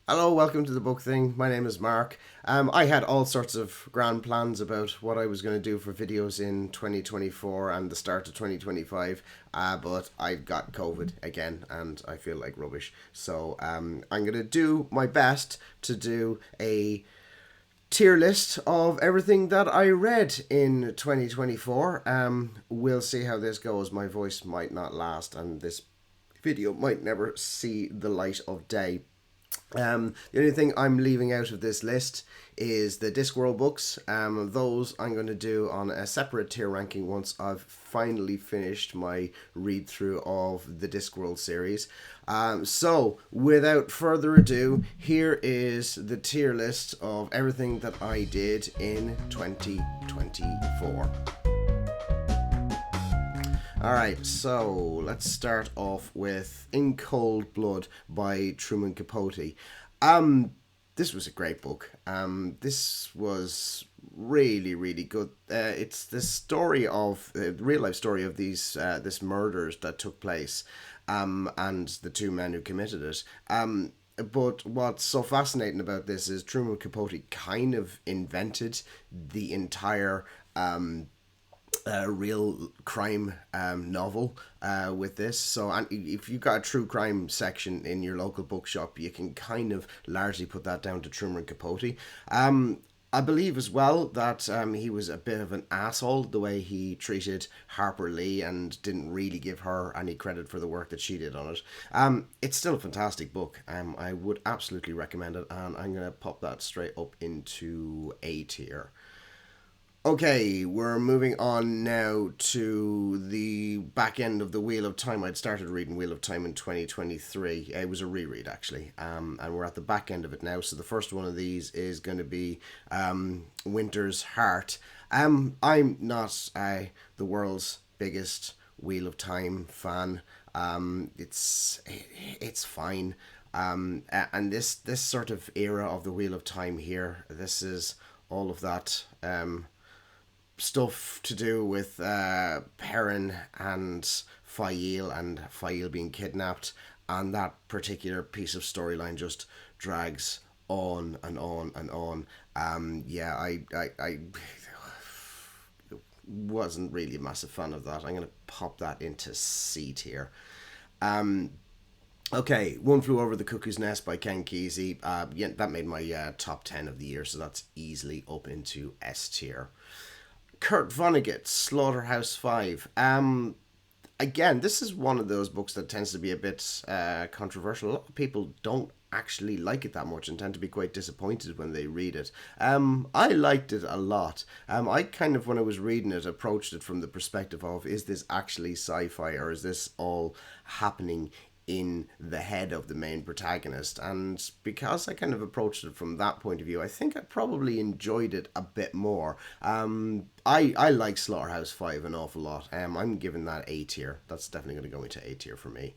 Hello, welcome to the book thing. My name is Mark. I had all sorts of grand plans about what I was going to do for videos in 2024 and the start of 2025, but I got COVID again and I feel like rubbish. So I'm going to do my best to do a tier list of everything that I read in 2024. We'll see how this goes. My voice might not last and this video might never see the light of day. The only thing I'm leaving out of this list is the Discworld books. Those I'm going to do on a separate tier ranking once I've finally finished my read through of the Discworld series. So, without further ado, here is the tier list of everything that I did in 2024. Alright, so let's start off with In Cold Blood by Truman Capote. This was a great book. This was really, really good. It's the story of the real life story of these this murders that took place, and the two men who committed it. But what's so fascinating about this is Truman Capote kind of invented the entire real crime novel with this. So if you've got a true crime section in your local bookshop, you can kind of largely put that down to Truman Capote. I believe as well that he was a bit of an asshole the way he treated Harper Lee and didn't really give her any credit for the work that she did on it. It's still a fantastic book. I would absolutely recommend it, and I'm going to pop that straight up into A tier. Okay, we're moving on now to the back end of the Wheel of Time. I'd started reading Wheel of Time in 2023. It was a reread, actually. And we're at the back end of it now. So the first one of these is going to be Winter's Heart. I'm not the world's biggest Wheel of Time fan. It's fine. And this sort of era of the Wheel of Time here, this is all of that stuff to do with Perrin and Fael being kidnapped, and that particular piece of storyline just drags on and on and on. I wasn't really a massive fan of that. I'm going to pop that into C tier. Okay, One Flew Over the Cuckoo's Nest by Ken Kesey. Yeah, that made my top 10 of the year, so that's easily up into S tier. Kurt Vonnegut's Slaughterhouse-Five. Again, this is one of those books that tends to be a bit controversial. A lot of people don't actually like it that much and tend to be quite disappointed when they read it. I liked it a lot. I kind of, when I was reading it, approached it from the perspective of, is this actually sci-fi, or is this all happening in the head of the main protagonist? And because I kind of approached it from that point of view, I think I probably enjoyed it a bit more. I like Slaughterhouse-Five an awful lot. I'm giving that A tier. That's definitely going to go into A tier for me.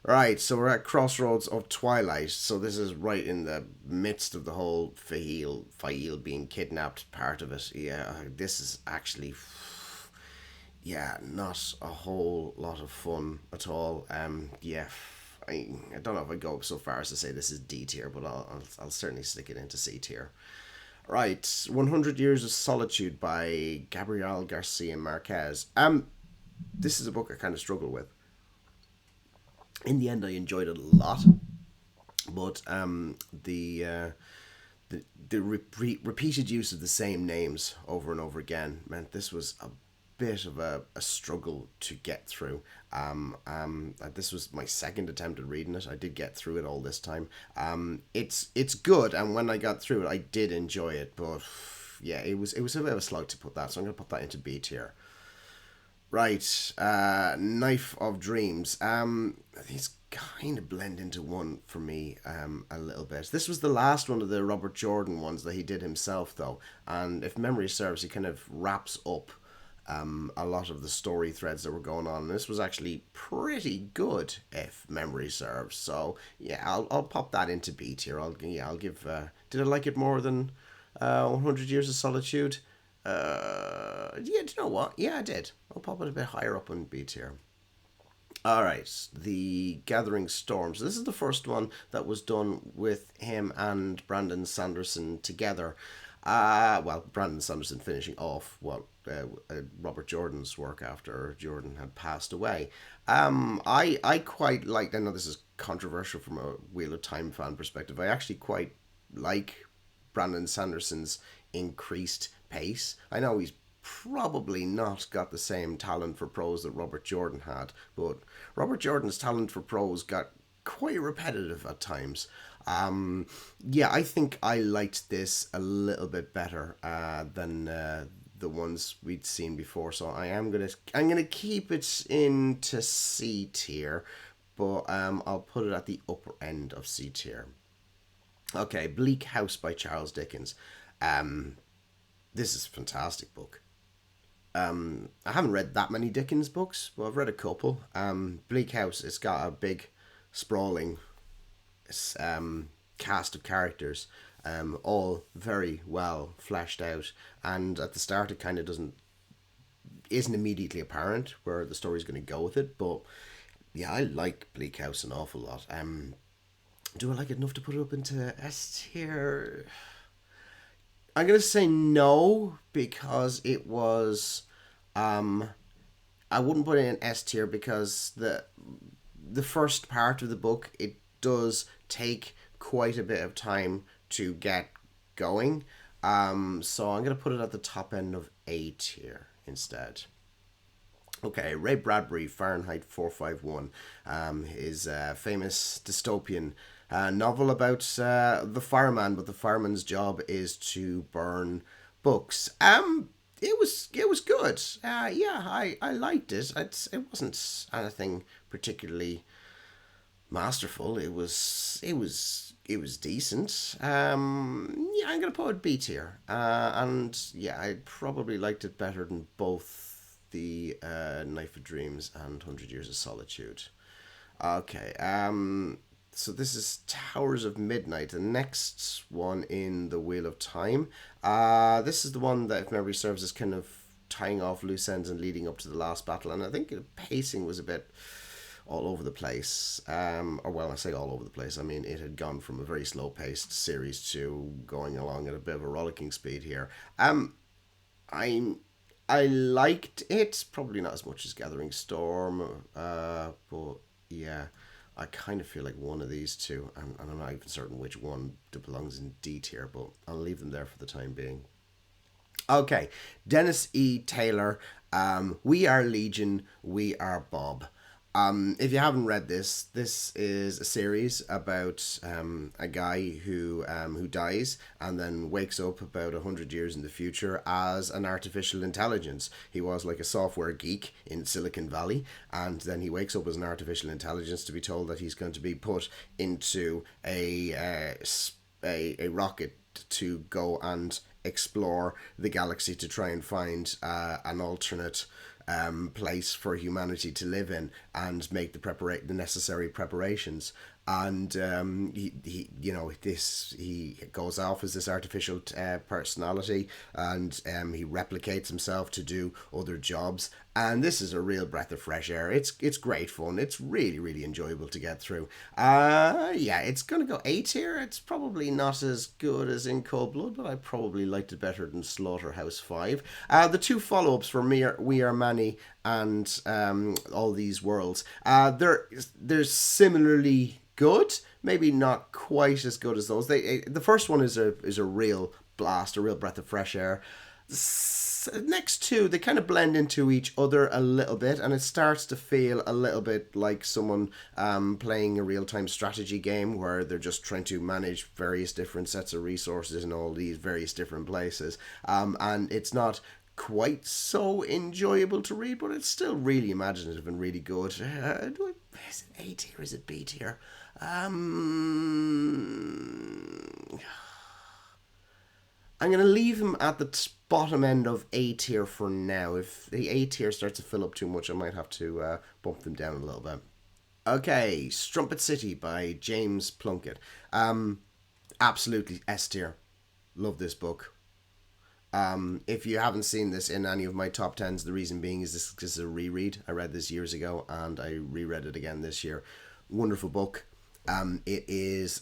Right, so we're at Crossroads of Twilight. So this is right in the midst of the whole Fael being kidnapped part of it. Yeah, this is actually, yeah, not a whole lot of fun at all. I don't know if I go so far as to say this is D tier, but I'll certainly stick it into C tier. Right, 100 Years of Solitude by Gabriel Garcia Marquez. This is a book I kind of struggle with. In the end, I enjoyed it a lot, but the repeated use of the same names over and over again meant this was a bit of a struggle to get through. This was my second attempt at reading it. I did get through it all this time. It's good, and when I got through it, I did enjoy it. But yeah, it was a bit of a slog to put that, so I'm gonna put that into B tier. Right, Knife of Dreams. These kind of blend into one for me a little bit. This was the last one of the Robert Jordan ones that he did himself, though, and if memory serves, he kind of wraps up a lot of the story threads that were going on. And this was actually pretty good, if memory serves. So yeah, I'll pop that into B tier. I'll give. Did I like it more than 100 Years of Solitude? Yeah, do you know what? Yeah, I did. I'll pop it a bit higher up on B tier. All right, The Gathering Storms. This is the first one that was done with him and Brandon Sanderson together. Well, Brandon Sanderson finishing off Robert Jordan's work after Jordan had passed away. I quite like. I know this is controversial from a Wheel of Time fan perspective. I actually quite like Brandon Sanderson's increased pace. I know he's probably not got the same talent for prose that Robert Jordan had, but Robert Jordan's talent for prose got quite repetitive at times. Yeah, I think I liked this a little bit better than the ones we'd seen before. So I'm gonna keep it into C tier, but I'll put it at the upper end of C tier. Okay, Bleak House by Charles Dickens. This is a fantastic book. I haven't read that many Dickens books, but I've read a couple. Bleak House, it's got a big, sprawling cast of characters, all very well fleshed out. And at the start, it kind of isn't immediately apparent where the story's going to go with it. But yeah, I like Bleak House an awful lot. Do I like it enough to put it up into S tier? I'm gonna say no because it was. I wouldn't put it in S tier because the first part of the book, it does take quite a bit of time to get going. So I'm gonna put it at the top end of A tier instead. Okay, Ray Bradbury, Fahrenheit 451, is a famous dystopian novel about the fireman, but the fireman's job is to burn books. It was good. Yeah, I liked it. It wasn't anything particularly masterful. It was decent. Yeah, I'm gonna put it B tier. And yeah, I probably liked it better than both the Knife of Dreams and 100 Years of Solitude. Okay. So this is Towers of Midnight, the next one in the Wheel of Time. This is the one that, if memory serves, is kind of tying off loose ends and leading up to the last battle. And I think the pacing was a bit all over the place. Or well, I say all over the place. I mean, it had gone from a very slow-paced series to going along at a bit of a rollicking speed here. I I liked it, probably not as much as Gathering Storm, but yeah, I kind of feel like one of these two, and I'm not even certain which one belongs in D tier, but I'll leave them there for the time being. Okay, Dennis E. Taylor, We Are Legion, We Are Bob. If you haven't read this, this is a series about a guy who dies and then wakes up about 100 years in the future as an artificial intelligence. He was like a software geek in Silicon Valley, and then he wakes up as an artificial intelligence to be told that he's going to be put into a rocket to go and explore the galaxy to try and find an alternate place for humanity to live in and make the necessary preparations. And he goes off as this artificial personality, and he replicates himself to do other jobs. And this is a real breath of fresh air. It's great fun. It's really, really enjoyable to get through. Yeah, it's gonna go A tier. It's probably not as good as In Cold Blood, but I probably liked it better than Slaughterhouse-Five. The two follow-ups for We Are Many and All These Worlds. They're similarly good, maybe not quite as good as those. The first one is a real blast, a real breath of fresh air. Next two, they kind of blend into each other a little bit, and it starts to feel a little bit like someone playing a real-time strategy game where they're just trying to manage various different sets of resources in all these various different places. And it's not quite so enjoyable to read, but it's still really imaginative and really good. Is it A tier? Is it B tier? I'm going to leave him at the bottom end of A tier for now. If the A tier starts to fill up too much, I might have to bump them down a little bit. Okay, Strumpet City by James Plunkett. Absolutely S tier. Love this book. If you haven't seen this in any of my top tens, the reason being is this is a reread. I read this years ago and I reread it again this year. Wonderful book. It is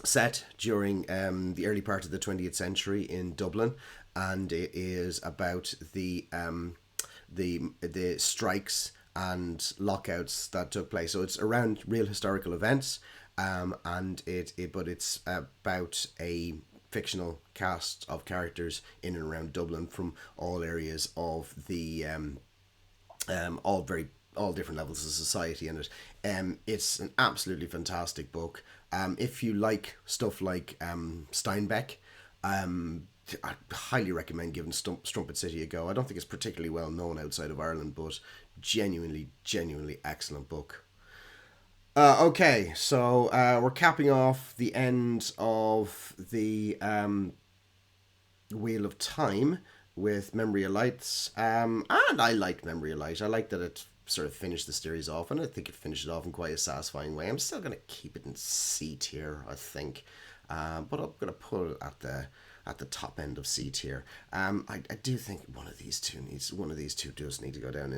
set during the early part of the 20th century in Dublin, and it is about the strikes and lockouts that took place. So it's around real historical events, and but it's about a fictional cast of characters in and around Dublin from all areas of the all different levels of society in it. It's an absolutely fantastic book. If you like stuff like Steinbeck, I highly recommend giving Strumpet City a go. I don't think it's particularly well known outside of Ireland, but genuinely excellent book. Okay, so we're capping off the end of the Wheel of Time with Memory of Lights. And I liked Memory of Light. I like that it sort of finished the series off, and I think it finished it off in quite a satisfying way. I'm still going to keep it in C tier, I think. But I'm going to put it at the top end of C tier. I do think one of these two does need to go down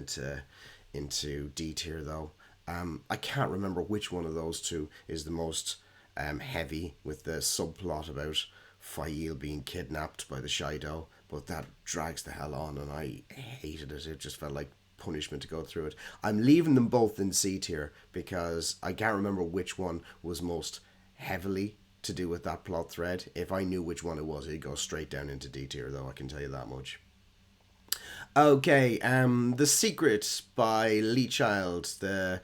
into D tier, though. I can't remember which one of those two is the most heavy, with the subplot about Fail being kidnapped by the Shido, but that drags the hell on, and I hated it. It just felt like punishment to go through it. I'm leaving them both in C tier because I can't remember which one was most heavily to do with that plot thread. If I knew which one it was, it'd go straight down into D tier, though, I can tell you that much. Okay, The Secret by Lee Child, the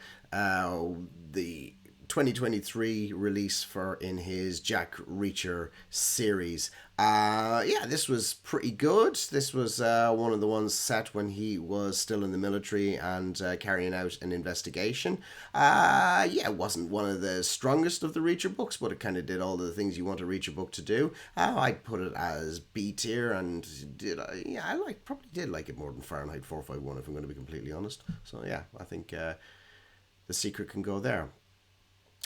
2023 release for in his Jack Reacher series. This was pretty good. This was one of the ones set when he was still in the military and carrying out an investigation. It wasn't one of the strongest of the Reacher books, but it kind of did all the things you want a Reacher book to do. I'd put it as B tier, and probably did like it more than Fahrenheit 451, if I'm going to be completely honest. So yeah, I think The Secret can go there.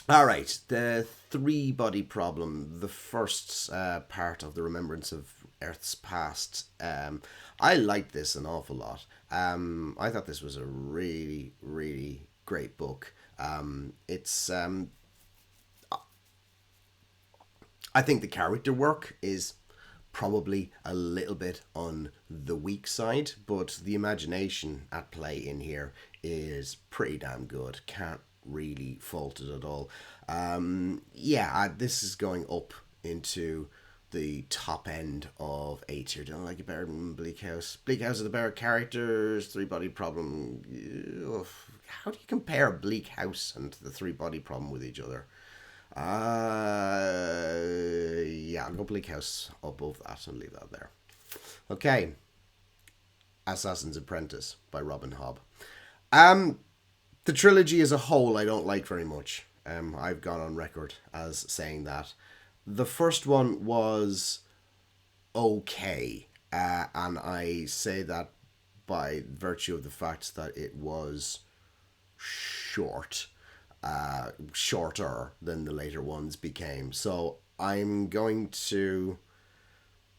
All right, the three-body problem, the first part of the Remembrance of Earth's Past. I liked this an awful lot. I thought this was a really, really great book. It's I think the character work is probably a little bit on the weak side, but the imagination at play in here is pretty damn good. Can't really fault it at all. This is going up into the top end of A tier. Don't like it better than Bleak House. Bleak House are the better characters. Three-body problem. How do you compare Bleak House and the three-body problem with each other? I'll go Bleak House above that and leave that there. Okay. Assassin's Apprentice by Robin Hobb. The trilogy as a whole I don't like very much. I've gone on record as saying that. The first one was okay, and I say that by virtue of the fact that it was shorter than the later ones became. So I'm going to...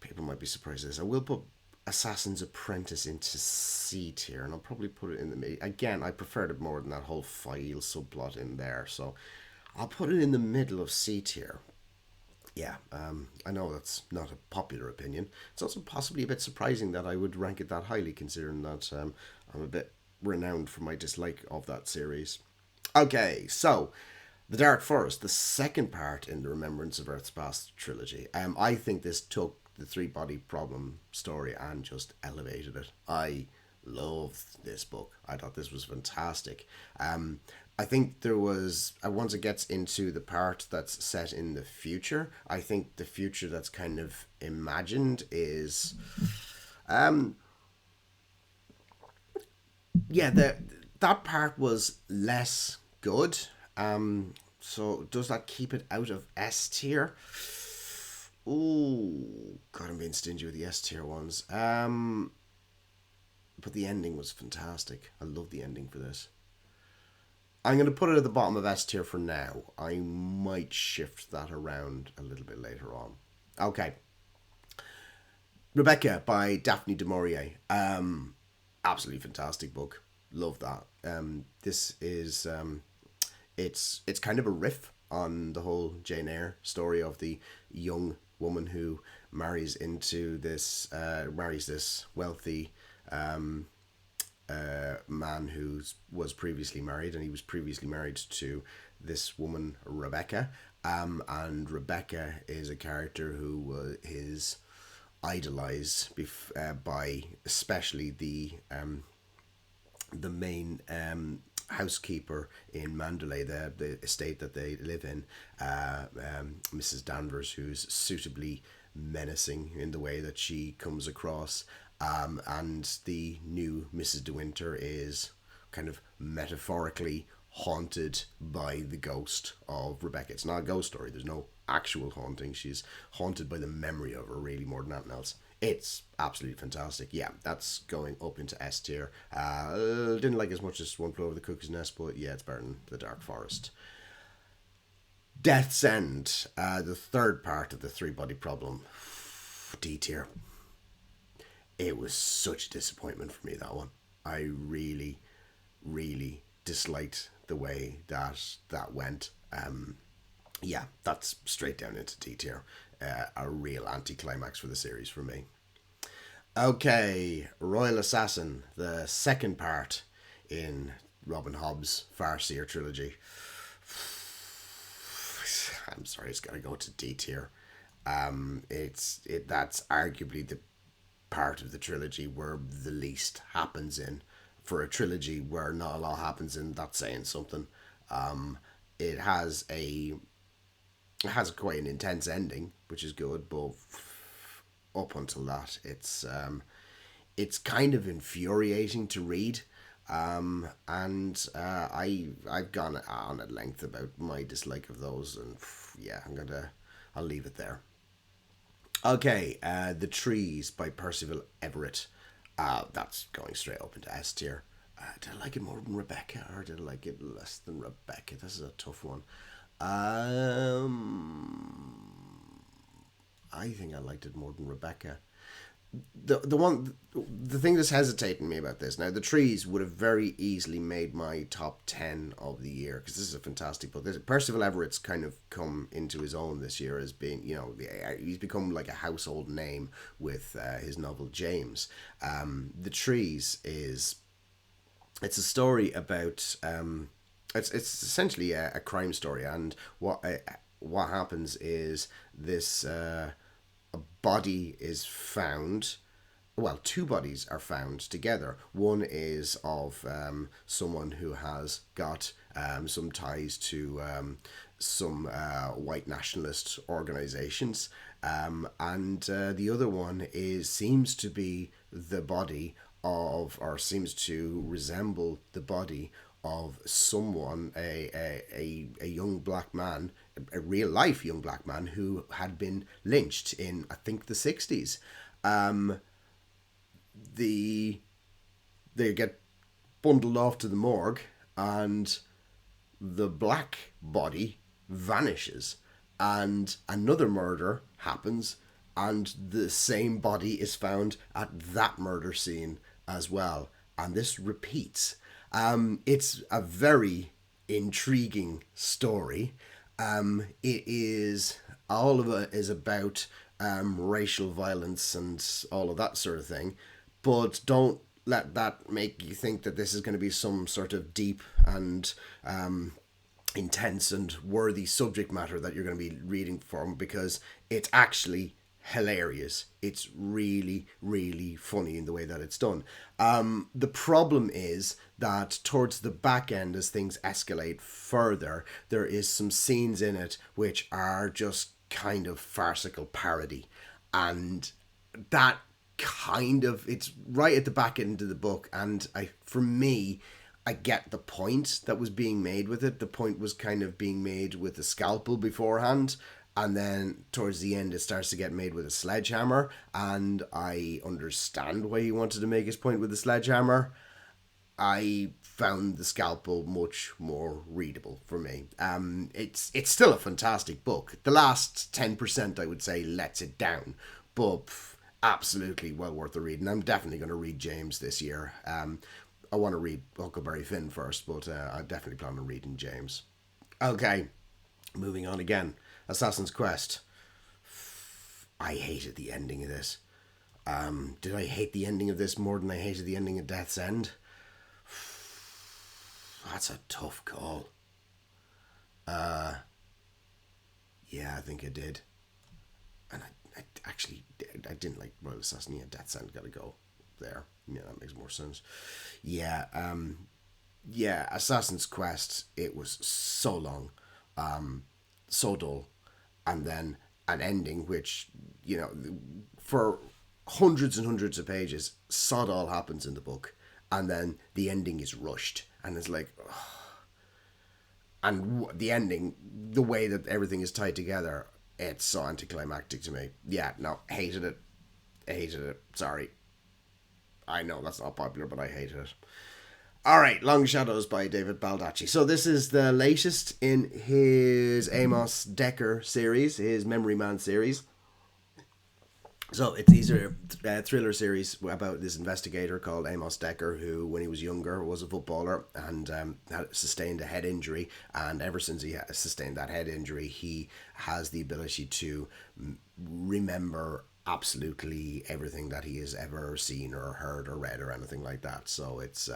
People might be surprised at this. I will put Assassin's Apprentice into C tier, and I'll probably put it in the... Again, I preferred it more than that whole file subplot in there, so I'll put it in the middle of C tier. Yeah, I know that's not a popular opinion. It's also possibly a bit surprising that I would rank it that highly, considering that I'm a bit renowned for my dislike of that series. Okay, so The Dark Forest, the second part in the Remembrance of Earth's Past trilogy. I think this took the three-body problem story and just elevated it. I loved this book. I thought this was fantastic. I think there was, once it gets into the part that's set in the future, I think the future that's kind of imagined is... that part was less good. So does that keep it out of S tier? Ooh, God, I'm being stingy with the S tier ones. But the ending was fantastic. I love the ending for this. I'm going to put it at the bottom of S tier for now. I might shift that around a little bit later on. Okay. Rebecca by Daphne du Maurier. Absolutely fantastic book. Love that. This is it's kind of a riff on the whole Jane Eyre story of the young woman who marries this wealthy man who was previously married, and he was previously married to this woman Rebecca. And Rebecca is a character who is idolized by especially the main housekeeper in Mandalay, the estate that they live in, Mrs. Danvers, who's suitably menacing in the way that she comes across. And the new Mrs. De Winter is kind of metaphorically haunted by the ghost of Rebecca. It's not a ghost story. There's no actual haunting. She's haunted by the memory of her, really, more than anything else. It's absolutely fantastic. Yeah, that's going up into S tier. Didn't like as much as One Flew Over the Cuckoo's Nest, but yeah, it's better than The Dark Forest. Death's End, the third part of the three-body problem. D tier. It was such a disappointment for me, that one. I really, really disliked the way that went. Yeah, that's straight down into D tier. A real anticlimax for the series for me. Okay, Royal Assassin, the second part in Robin Hobb's Farseer trilogy. I'm sorry, it's got to go to D tier. That's arguably the part of the trilogy where the least happens in. For a trilogy where not a lot happens in, that's saying something. It has quite an intense ending, which is good, but up until that, it's kind of infuriating to read. And I've gone on at length about my dislike of those, and yeah, I'll leave it there. Okay, The Trees by Percival Everett. That's going straight up into S tier. Did I like it more than Rebecca, or did I like it less than Rebecca? This is a tough one. I think I liked it more than Rebecca. The thing that's hesitating me about this now, The Trees would have very easily made my top 10 of the year, because this is a fantastic book. Percival Everett's kind of come into his own this year as being, he's become like a household name with his novel James. The Trees it's a story about it's essentially a crime story, and what happens is this a body is found. Well, two bodies are found together. One is of someone who has got some ties to some white nationalist organizations, and the other one seems to be the body of, or seems to resemble the body of someone, a young black man, a real life young black man who had been lynched in, I think, the 60s. They get bundled off to the morgue, and the black body vanishes, and another murder happens, and the same body is found at that murder scene as well, and this repeats. It's a very intriguing story. All of it is about racial violence and all of that sort of thing, but don't let that make you think that this is going to be some sort of deep and intense and worthy subject matter that you're going to be reading from, because it's actually hilarious. It's really, really funny in the way that it's done. The problem is that towards the back end, as things escalate further, there is some scenes in it which are just kind of farcical parody, and that it's right at the back end of the book, and for me, I get the point that was being made with it. The point was kind of being made with a scalpel beforehand, and then towards the end it starts to get made with a sledgehammer, and I understand why he wanted to make his point with the sledgehammer. I found the scalpel much more readable for me. It's still a fantastic book. The last 10%, I would say, lets it down, but absolutely well worth the read, and I'm definitely going to read James this year. I want to read Huckleberry Finn first, but I definitely plan on reading James. Okay, moving on again. Assassin's Quest. I hated the ending of this. Did I hate the ending of this more than I hated the ending of Death's End? That's a tough call. Yeah, I think I did. And I actually I didn't like Royal Assassin. Yeah, Death's End gotta go there. Yeah, that makes more sense. Yeah, yeah, Assassin's Quest, it was so long, so dull, and then an ending which, for hundreds and hundreds of pages, sod all happens in the book, and then the ending is rushed, and it's like, ugh. And the ending, the way that everything is tied together, it's so anticlimactic to me. Yeah, no, hated it. Hated it. Sorry. I know that's not popular, but I hated it. All right, Long Shadows by David Baldacci. So this is the latest in his Amos Decker series, his Memory Man series. So these are thriller series about this investigator called Amos Decker, who, when he was younger, was a footballer and had sustained a head injury. And ever since he has sustained that head injury, he has the ability to remember absolutely everything that he has ever seen or heard or read or anything like that. So it's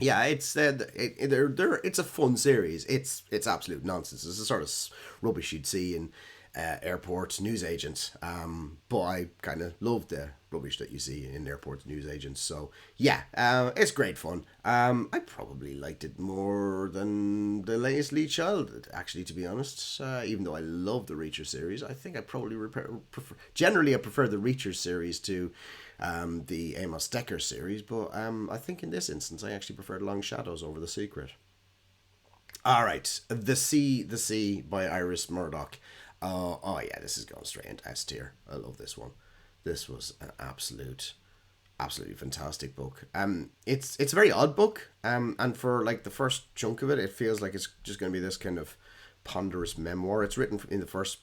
yeah, it's it's a fun series. It's absolute nonsense. It's the sort of rubbish you'd see in airport newsagents. But I kind of love the rubbish that you see in airport newsagents. So yeah, it's great fun. I probably liked it more than the latest Lead Child, actually, to be honest. Even though I love the Reacher series, I think I probably prefer. Generally, I prefer the Reacher series to the Amos Decker series. But I think in this instance, I actually preferred Long Shadows over The Secret. All right, The Sea by Iris Murdoch. Oh yeah, this is going straight into S tier. I love this one. This was an absolutely fantastic book. It's a very odd book. And for like the first chunk of it, it feels like it's just going to be this kind of ponderous memoir. It's written in the first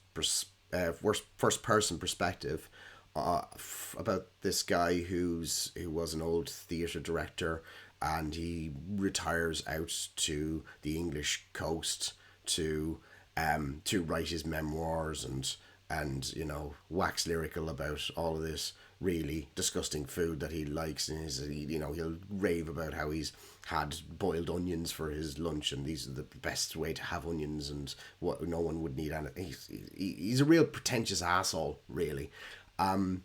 person perspective, about this guy who was an old theatre director, and he retires out to the English coast to write his memoirs and wax lyrical about all of this really disgusting food that he likes, and he'll rave about how he's had boiled onions for his lunch, and these are the best way to have onions, and what no one would need. And he's a real pretentious asshole, really. And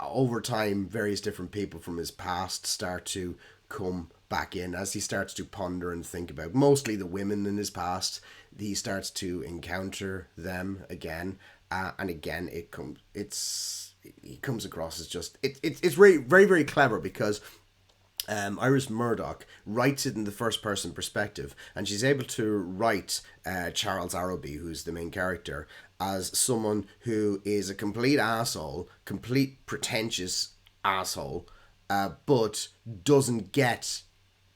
over time, various different people from his past start to come back in as he starts to ponder and think about mostly the women in his past. He starts to encounter them again, and again he comes across as just it's very very very clever, because Iris Murdoch writes it in the first person perspective, and she's able to write Charles Araby, who's the main character, as someone who is a complete asshole, complete pretentious asshole, but doesn't get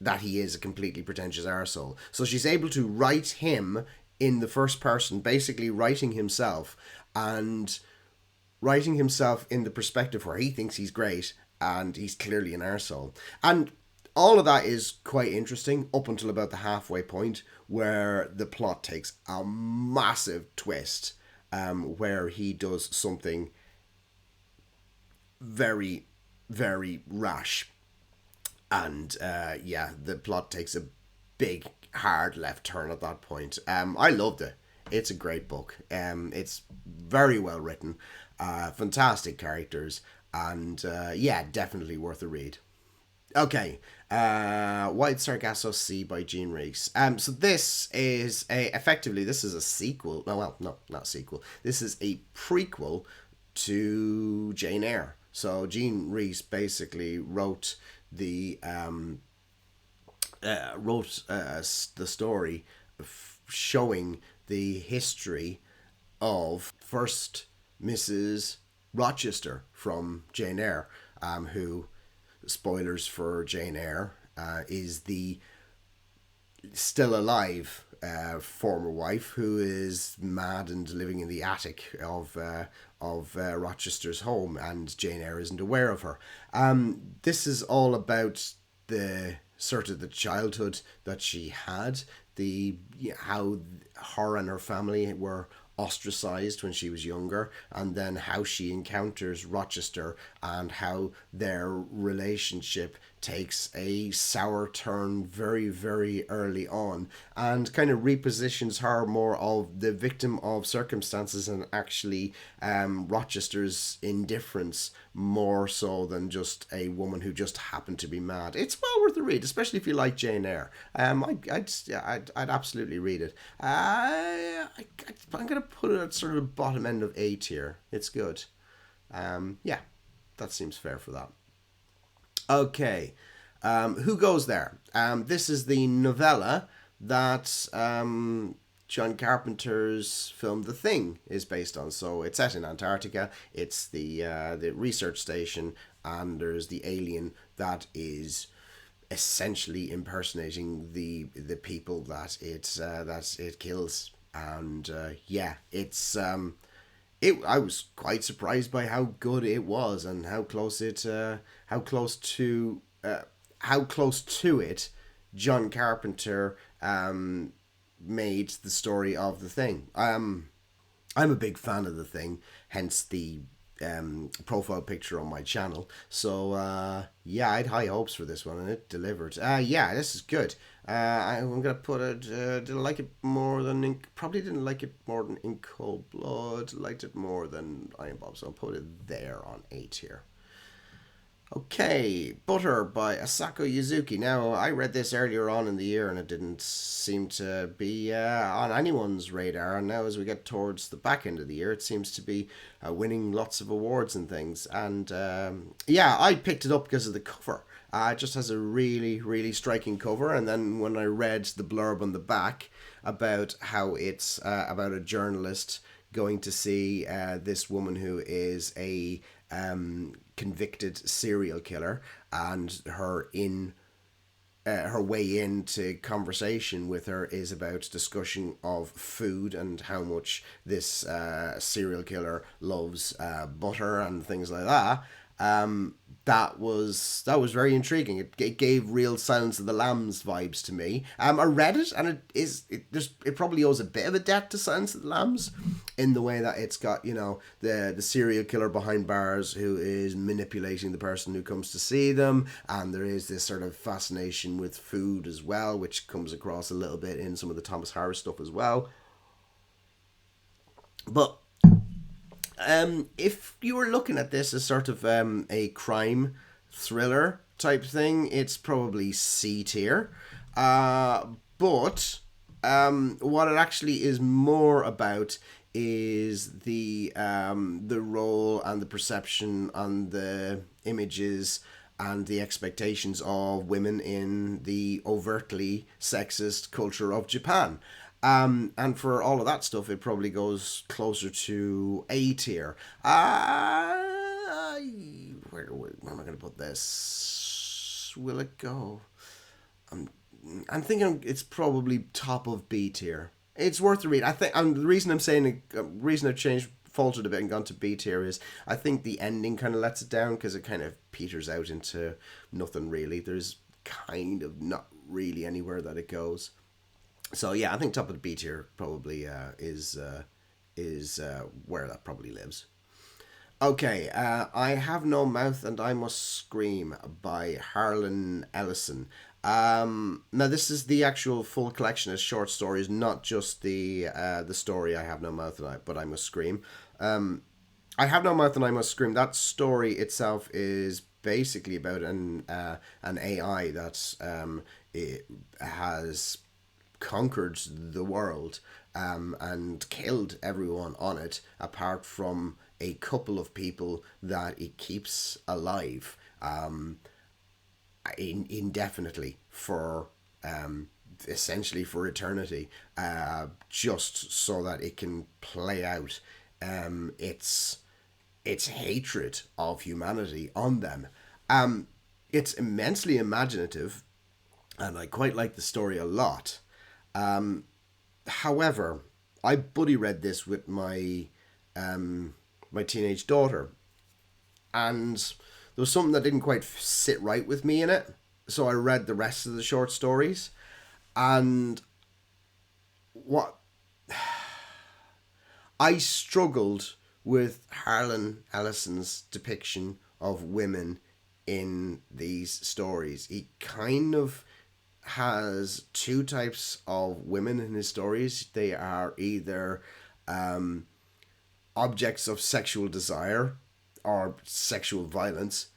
that he is a completely pretentious arsehole. So she's able to write him in the first person, basically writing himself in the perspective where he thinks he's great and he's clearly an arsehole. And all of that is quite interesting up until about the halfway point, where the plot takes a massive twist, where he does something very, very rash. And the plot takes a big hard left turn at that point. I loved it. It's a great book. It's very well written, fantastic characters, and definitely worth a read. Okay, White Sargasso Sea by Jean Rees. So this is this is a sequel. No, not a sequel. This is a prequel to Jane Eyre. So Jean Rees basically wrote the story showing the history of first Mrs. Rochester from Jane Eyre, who, spoilers for Jane Eyre, is the still alive former wife who is mad and living in the attic of Rochester's home, and Jane Eyre isn't aware of her. This is all about the sort of the childhood that she had, the how her and her family were ostracized when she was younger, and then how she encounters Rochester and how their relationship takes a sour turn very, very early on, and kind of repositions her more of the victim of circumstances and actually Rochester's indifference more so than just a woman who just happened to be mad. It's well worth a read, especially if you like Jane Eyre. I'd absolutely read it. I'm gonna put it at sort of the bottom end of A tier. It's good. Yeah, that seems fair for that. Okay, who goes there? This is the novella that John Carpenter's film The Thing is based on. So it's set in Antarctica. It's the research station, and there's the alien that is essentially impersonating the people that it kills. And yeah, it's I was quite surprised by how good it was and how close to it John Carpenter made the story of The Thing. I'm a big fan of The Thing, hence the profile picture on my channel. So yeah, I had high hopes for this one, and it delivered. Yeah, this is good. I'm gonna put it. Did I like it more than probably didn't like it more than In Cold Blood. Liked it more than Iron Bob, so I'll put it there on A tier. Okay, Butter by Asako Yuzuki. Now, I read this earlier on in the year and it didn't seem to be on anyone's radar. And now as we get towards the back end of the year, it seems to be winning lots of awards and things. And yeah, I picked it up because of the cover. It just has a really, really striking cover. And then when I read the blurb on the back about how it's about a journalist going to see this woman who is a convicted serial killer, and her way into conversation with her is about discussion of food and how much this serial killer loves butter and things like that. That was very intriguing. It gave real Silence of the Lambs vibes to me. I read it, and it probably owes a bit of a debt to Silence of the Lambs in the way that it's got, the serial killer behind bars who is manipulating the person who comes to see them, and there is this sort of fascination with food as well, which comes across a little bit in some of the Thomas Harris stuff as well. But if you were looking at this as sort of a crime thriller type thing, it's probably C tier. But what it actually is more about is the role and the perception and the images and the expectations of women in the overtly sexist culture of Japan. And for all of that stuff, it probably goes closer to A tier. Where am I going to put this? Will it go? I'm thinking it's probably top of B tier. It's worth a read. I think, and the reason I'm saying, reason I've changed, faltered a bit and gone to B tier is I think the ending kind of lets it down because it kind of peters out into nothing really. There's kind of not really anywhere that it goes. So yeah, I think top of the B tier probably is where that probably lives. Okay, I Have No Mouth and I Must Scream by Harlan Ellison. Now this is the actual full collection of short stories, not just the story I Have No Mouth but I Must Scream. I Have No Mouth and I Must Scream. That story itself is basically about an AI that it has conquered the world and killed everyone on it apart from a couple of people that it keeps alive indefinitely for essentially for eternity, just so that it can play out its hatred of humanity on them. It's immensely imaginative, and I quite like the story a lot. However, I buddy read this with my teenage daughter, and there was something that didn't quite sit right with me in it. So I read the rest of the short stories, and what I struggled with Harlan Ellison's depiction of women in these stories. He kind of has two types of women in his stories. They are either objects of sexual desire or sexual violence,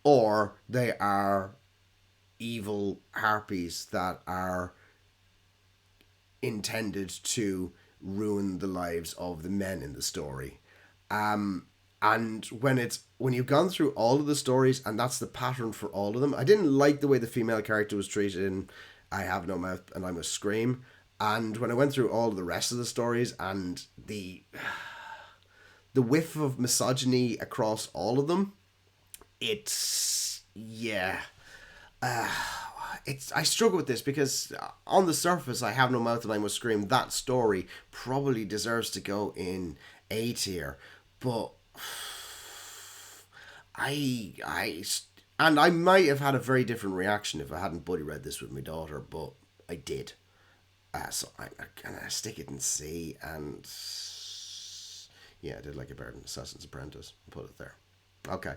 or they are evil harpies that are intended to ruin the lives of the men in the story. And when you've gone through all of the stories, and that's the pattern for all of them, I didn't like the way the female character was treated in I Have No Mouth and I Must Scream. And when I went through all of the rest of the stories, and the whiff of misogyny across all of them, it's yeah. I struggle with this because on the surface, I Have No Mouth and I Must Scream. That story probably deserves to go in A tier, but I and I might have had a very different reaction if I hadn't buddy read this with my daughter, but I did. So I'm gonna stick it in C, and yeah, I did like a bird in Assassin's Apprentice. I'll put it there. Okay.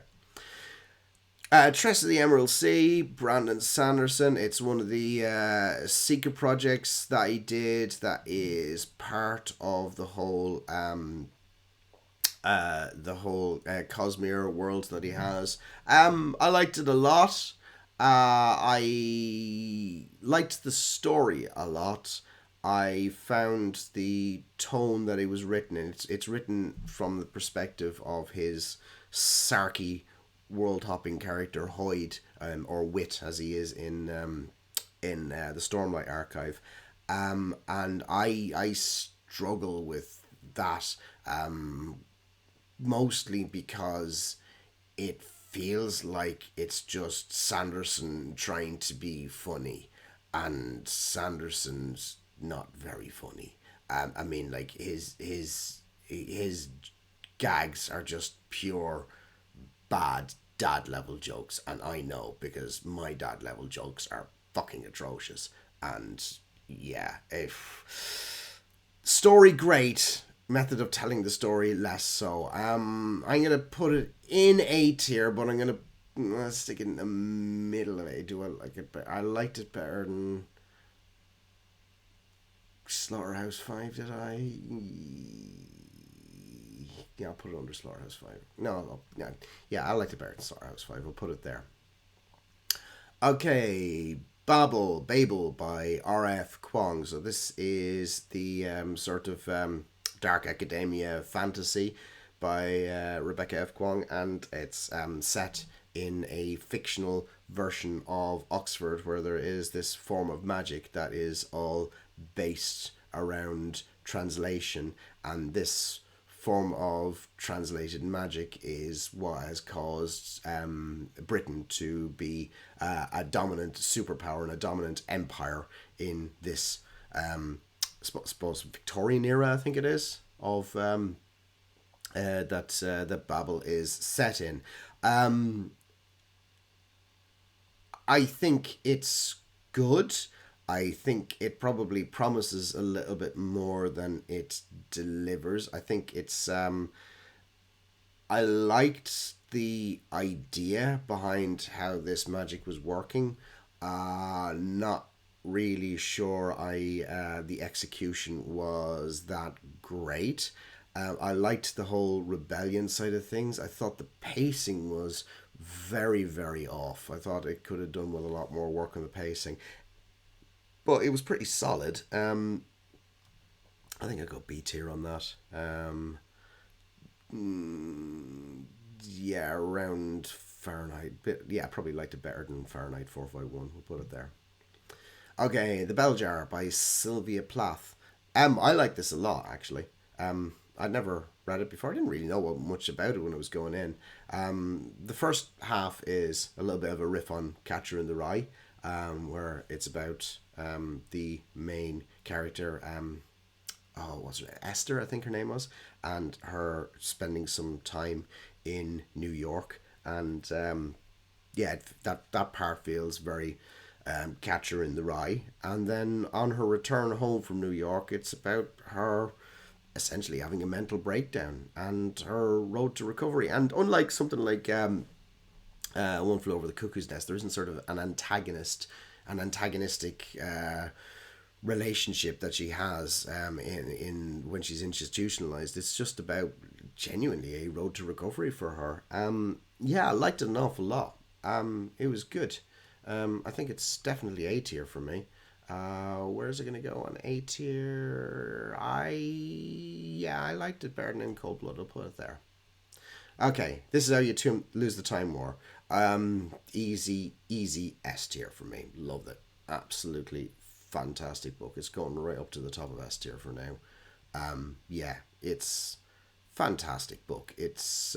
Tress of the Emerald Sea, Brandon Sanderson. It's one of the secret projects that he did that is part of the whole Cosmere world that he has. I liked it a lot. I liked the story a lot. I found the tone that it was written in. It's written from the perspective of his sarky world hopping character Hoyd, or Wit as he is in the Stormlight Archive, and I struggle with that, mostly because it feels like it's just Sanderson trying to be funny, and Sanderson's not very funny. I mean, like his gags are just pure bad dad level jokes, and I know because my dad level jokes are fucking atrocious. And yeah, if story great, method of telling the story less so. I'm gonna put it in A tier, but I'm gonna stick it in the middle of it. Do I like it better? I liked it better than Slaughterhouse-Five, did I? Yeah, I'll put it under Slaughterhouse-Five. No, yeah, I liked it better than Slaughterhouse-Five. I'll put it there. Okay, Babel by R.F. Kuang. So this is the sort of dark academia fantasy by Rebecca F. Kuang, and it's set in a fictional version of Oxford where there is this form of magic that is all based around translation, and this form of translated magic is what has caused Britain to be a dominant superpower and a dominant empire in this, suppose Victorian era, I think it is, of that Babel is set in. I think it's good. I think it probably promises a little bit more than it delivers. I think it's I liked the idea behind how this magic was working. Not really sure the execution was that great. I liked the whole rebellion side of things. I thought the pacing was very, very off. I thought it could have done with a lot more work on the pacing. But it was pretty solid. I think I got B tier on that. Yeah, around Fahrenheit. Yeah, probably liked it better than Fahrenheit 451. We'll put it there. Okay, The Bell Jar by Sylvia Plath. I like this a lot, actually. I'd never read it before. I didn't really know much about it when I was going in. The first half is a little bit of a riff on Catcher in the Rye. where it's about the main character, what's her Esther, I think her name was, and her spending some time in New York, and yeah, that part feels very Catcher in the Rye. And then on her return home from New York, it's about her essentially having a mental breakdown and her road to recovery. And unlike something like One Flew Over the Cuckoo's Nest, there isn't sort of an antagonistic relationship that she has in when she's institutionalized. It's just about genuinely a road to recovery for her. Yeah, I liked it an awful lot. It was good. I think it's definitely A tier for me. Where is it going to go on A tier? I liked it better than In Cold Blood. I'll put it there. Okay, this is how you lose the time war. Easy S tier for me. Loved it. Absolutely fantastic book. It's going right up to the top of S tier for now. Yeah, it's fantastic book. It's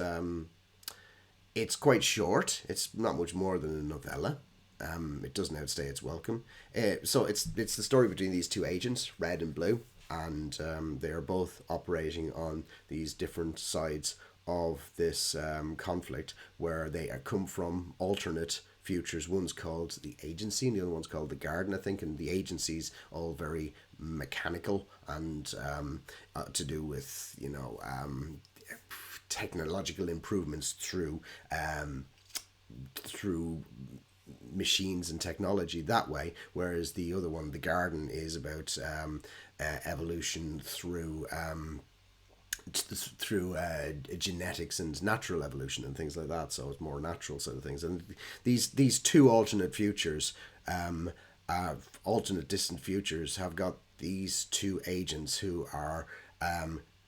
quite short. It's not much more than a novella. It doesn't outstay its welcome. So it's the story between these two agents, Red and Blue, and they are both operating on these different sides of this conflict, where they come from alternate futures. One's called the Agency, and the other one's called the Garden, I think. And the Agency's all very mechanical and to do with technological improvements through machines and technology that way, whereas the other one, the Garden, is about evolution through genetics and natural evolution and things like that. So it's more natural sort of things. And these two alternate futures, alternate distant futures, have got these two agents who are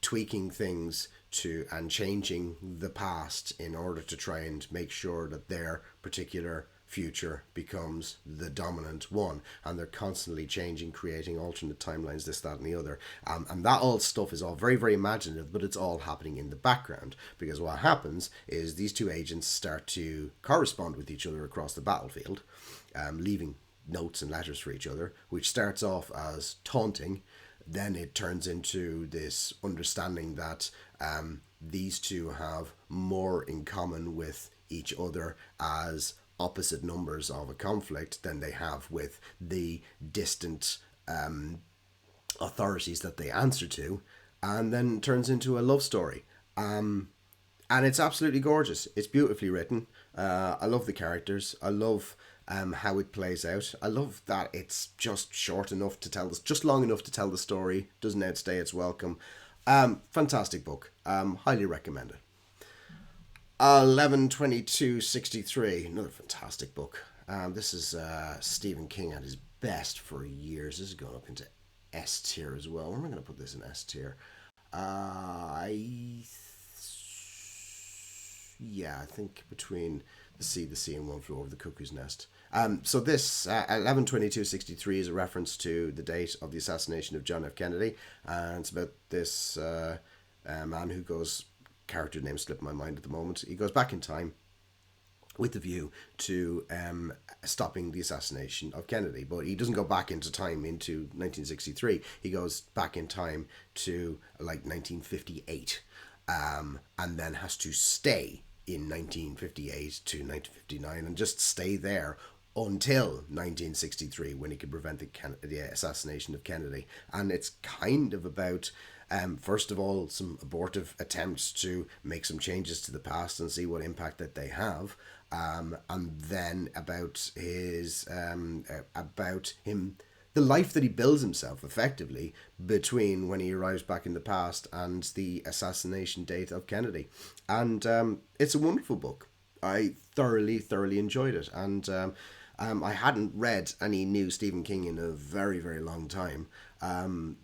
tweaking things to and changing the past in order to try and make sure that their particular future becomes the dominant one, and they're constantly changing, creating alternate timelines, this, that, and the other, and that all stuff is all very, very imaginative, but it's all happening in the background, because what happens is these two agents start to correspond with each other across the battlefield, leaving notes and letters for each other, which starts off as taunting. Then it turns into this understanding that these two have more in common with each other as opposite numbers of a conflict than they have with the distant authorities that they answer to, and then turns into a love story. And it's absolutely gorgeous. It's beautifully written. I love the characters. I love how it plays out. I love that it's just short enough to tell this, just long enough to tell the story. Doesn't outstay its welcome. Fantastic book. Highly recommend it. 11/22/63, another fantastic book. This is Stephen King at his best for years. This is going up into S tier as well. Where am I going to put this in S tier? I think between the Sea, and One Flew Over the Cuckoo's Nest. So this 11/22/63 is a reference to the date of the assassination of John F. Kennedy, and it's about this man who goes. Character name slipped my mind at the moment. He goes back in time with the view to stopping the assassination of Kennedy, but he doesn't go back into time into 1963. He goes back in time to like 1958, and then has to stay in 1958 to 1959 and just stay there until 1963, when he could prevent the assassination of Kennedy. And it's kind of about first of all, some abortive attempts to make some changes to the past and see what impact that they have, and then about him, the life that he builds himself effectively between when he arrives back in the past and the assassination date of Kennedy. And it's a wonderful book. I thoroughly enjoyed it, and I hadn't read any new Stephen King in a very, very long time,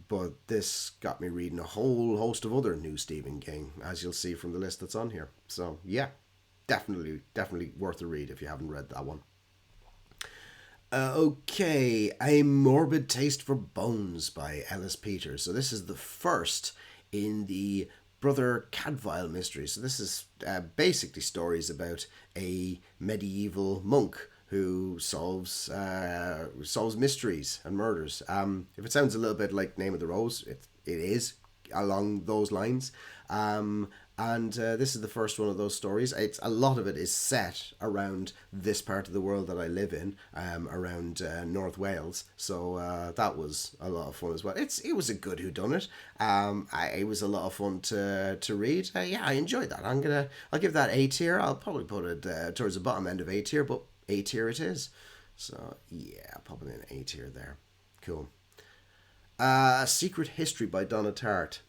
but this got me reading a whole host of other new Stephen King, as you'll see from the list that's on here. So yeah, definitely worth a read if you haven't read that one. Okay, A Morbid Taste for Bones by Ellis Peters. So this is the first in the Brother Cadfael mystery. So this is basically stories about a medieval monk who solves mysteries and murders. If it sounds a little bit like Name of the Rose, it is along those lines. And this is the first one of those stories. A lot of it is set around this part of the world that I live in, around North Wales. So that was a lot of fun as well. It was a good whodunit. It was a lot of fun to read. Yeah, I enjoyed that. I'll give that A tier. I'll probably put it towards the bottom end of A tier, but A tier it is. So yeah, popping in A tier there. Cool. Secret History by Donna Tartt.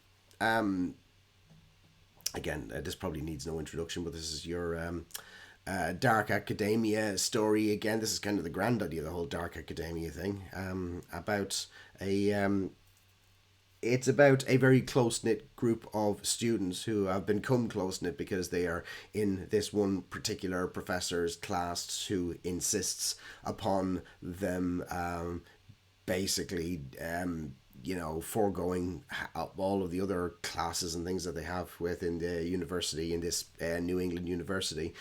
Again, this probably needs no introduction, but this is your dark academia story. Again, this is kind of the granddaddy of the whole dark academia thing. It's about a very close-knit group of students who have become close-knit because they are in this one particular professor's class who insists upon them basically foregoing all of the other classes and things that they have within the university, in this New England university.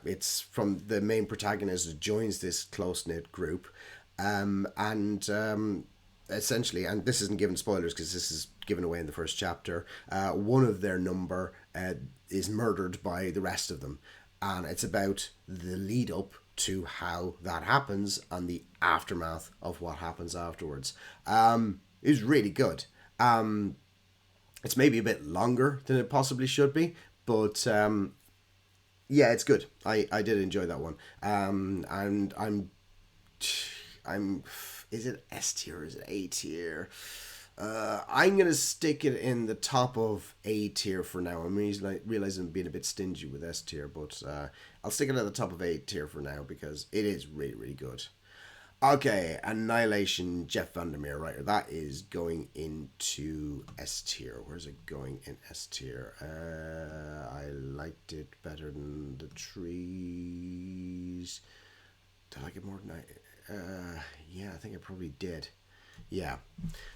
It's from the main protagonist who joins this close-knit group, essentially, and this isn't given spoilers because this is given away in the first chapter, one of their number is murdered by the rest of them, and it's about the lead up to how that happens and the aftermath of what happens afterwards. It was really good. It's maybe a bit longer than it possibly should be, but yeah, it's good. I did enjoy that one. And I'm is it S tier or is it A tier? I'm gonna stick it in the top of A tier for now. I'm realizing I'm being a bit stingy with S tier, but I'll stick it at the top of A tier for now because it is really, really good. Okay, Annihilation, Jeff Vandermeer writer. That is going into S tier. Where's it going in S tier? I liked it better than The Trees. Did I like it more than yeah, I think I probably did. Yeah.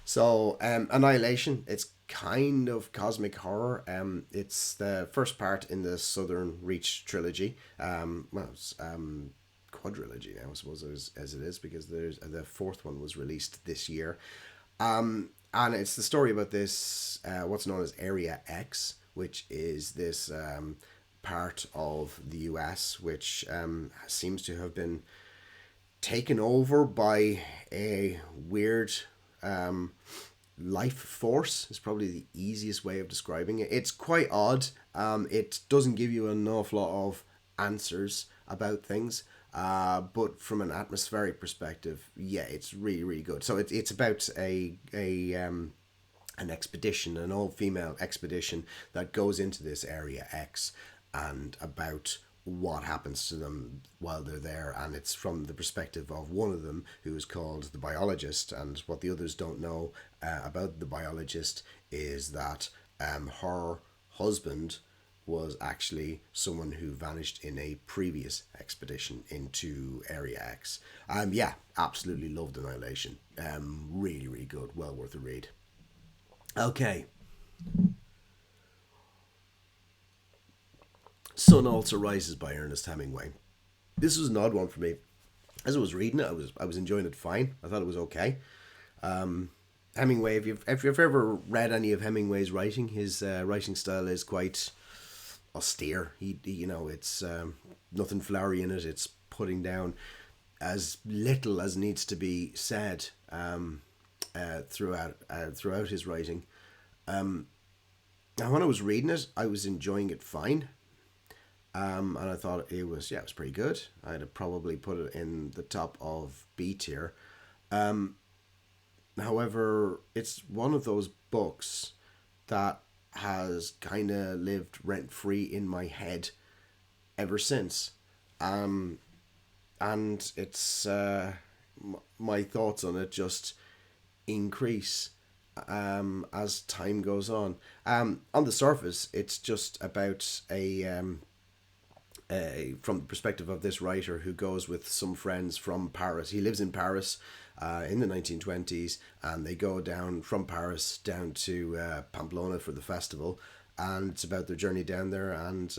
So, Annihilation, it's kind of cosmic horror. It's the first part in the Southern Reach trilogy. It's quadrilogy now, I suppose, as it is, because there's the fourth one was released this year. And it's the story about this, what's known as Area X, which is this part of the US which seems to have been taken over by a weird life force is probably the easiest way of describing it. It's quite odd. It doesn't give you an awful lot of answers about things, but from an atmospheric perspective, yeah, it's really, really good. So it's about an expedition, an all-female expedition that goes into this Area X, and about what happens to them while they're there, and it's from the perspective of one of them, who is called the biologist. And what the others don't know about the biologist is that her husband was actually someone who vanished in a previous expedition into Area X. Yeah, absolutely loved Annihilation. Really, really good. Well worth a read. Okay. Sun Also Rises by Ernest Hemingway. This was an odd one for me. As I was reading it, I was enjoying it fine. I thought it was okay. Hemingway, if you've ever read any of Hemingway's writing, his writing style is quite austere. It's nothing flowery in it. It's putting down as little as needs to be said throughout his writing. Now, when I was reading it, I was enjoying it fine. And I thought it was pretty good. I'd have probably put it in the top of B tier. However, it's one of those books that has kind of lived rent-free in my head ever since. And it's my thoughts on it just increase as time goes on. On the surface, it's just about from the perspective of this writer who goes with some friends from Paris. He lives in Paris in the 1920s, and they go down from Paris down to Pamplona for the festival, and it's about their journey down there and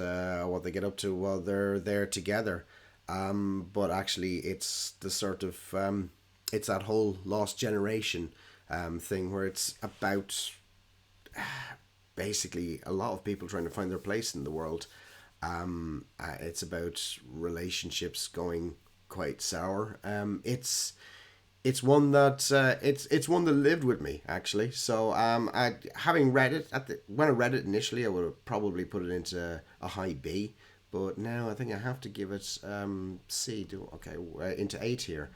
what they get up to while they're there together. But actually it's the sort of it's that whole lost generation thing where it's about basically a lot of people trying to find their place in the world. It's about relationships going quite sour. It's one that it's one that lived with me actually. So having read it when I read it initially, I would have probably put it into a high B, but now I think I have to give it into A tier.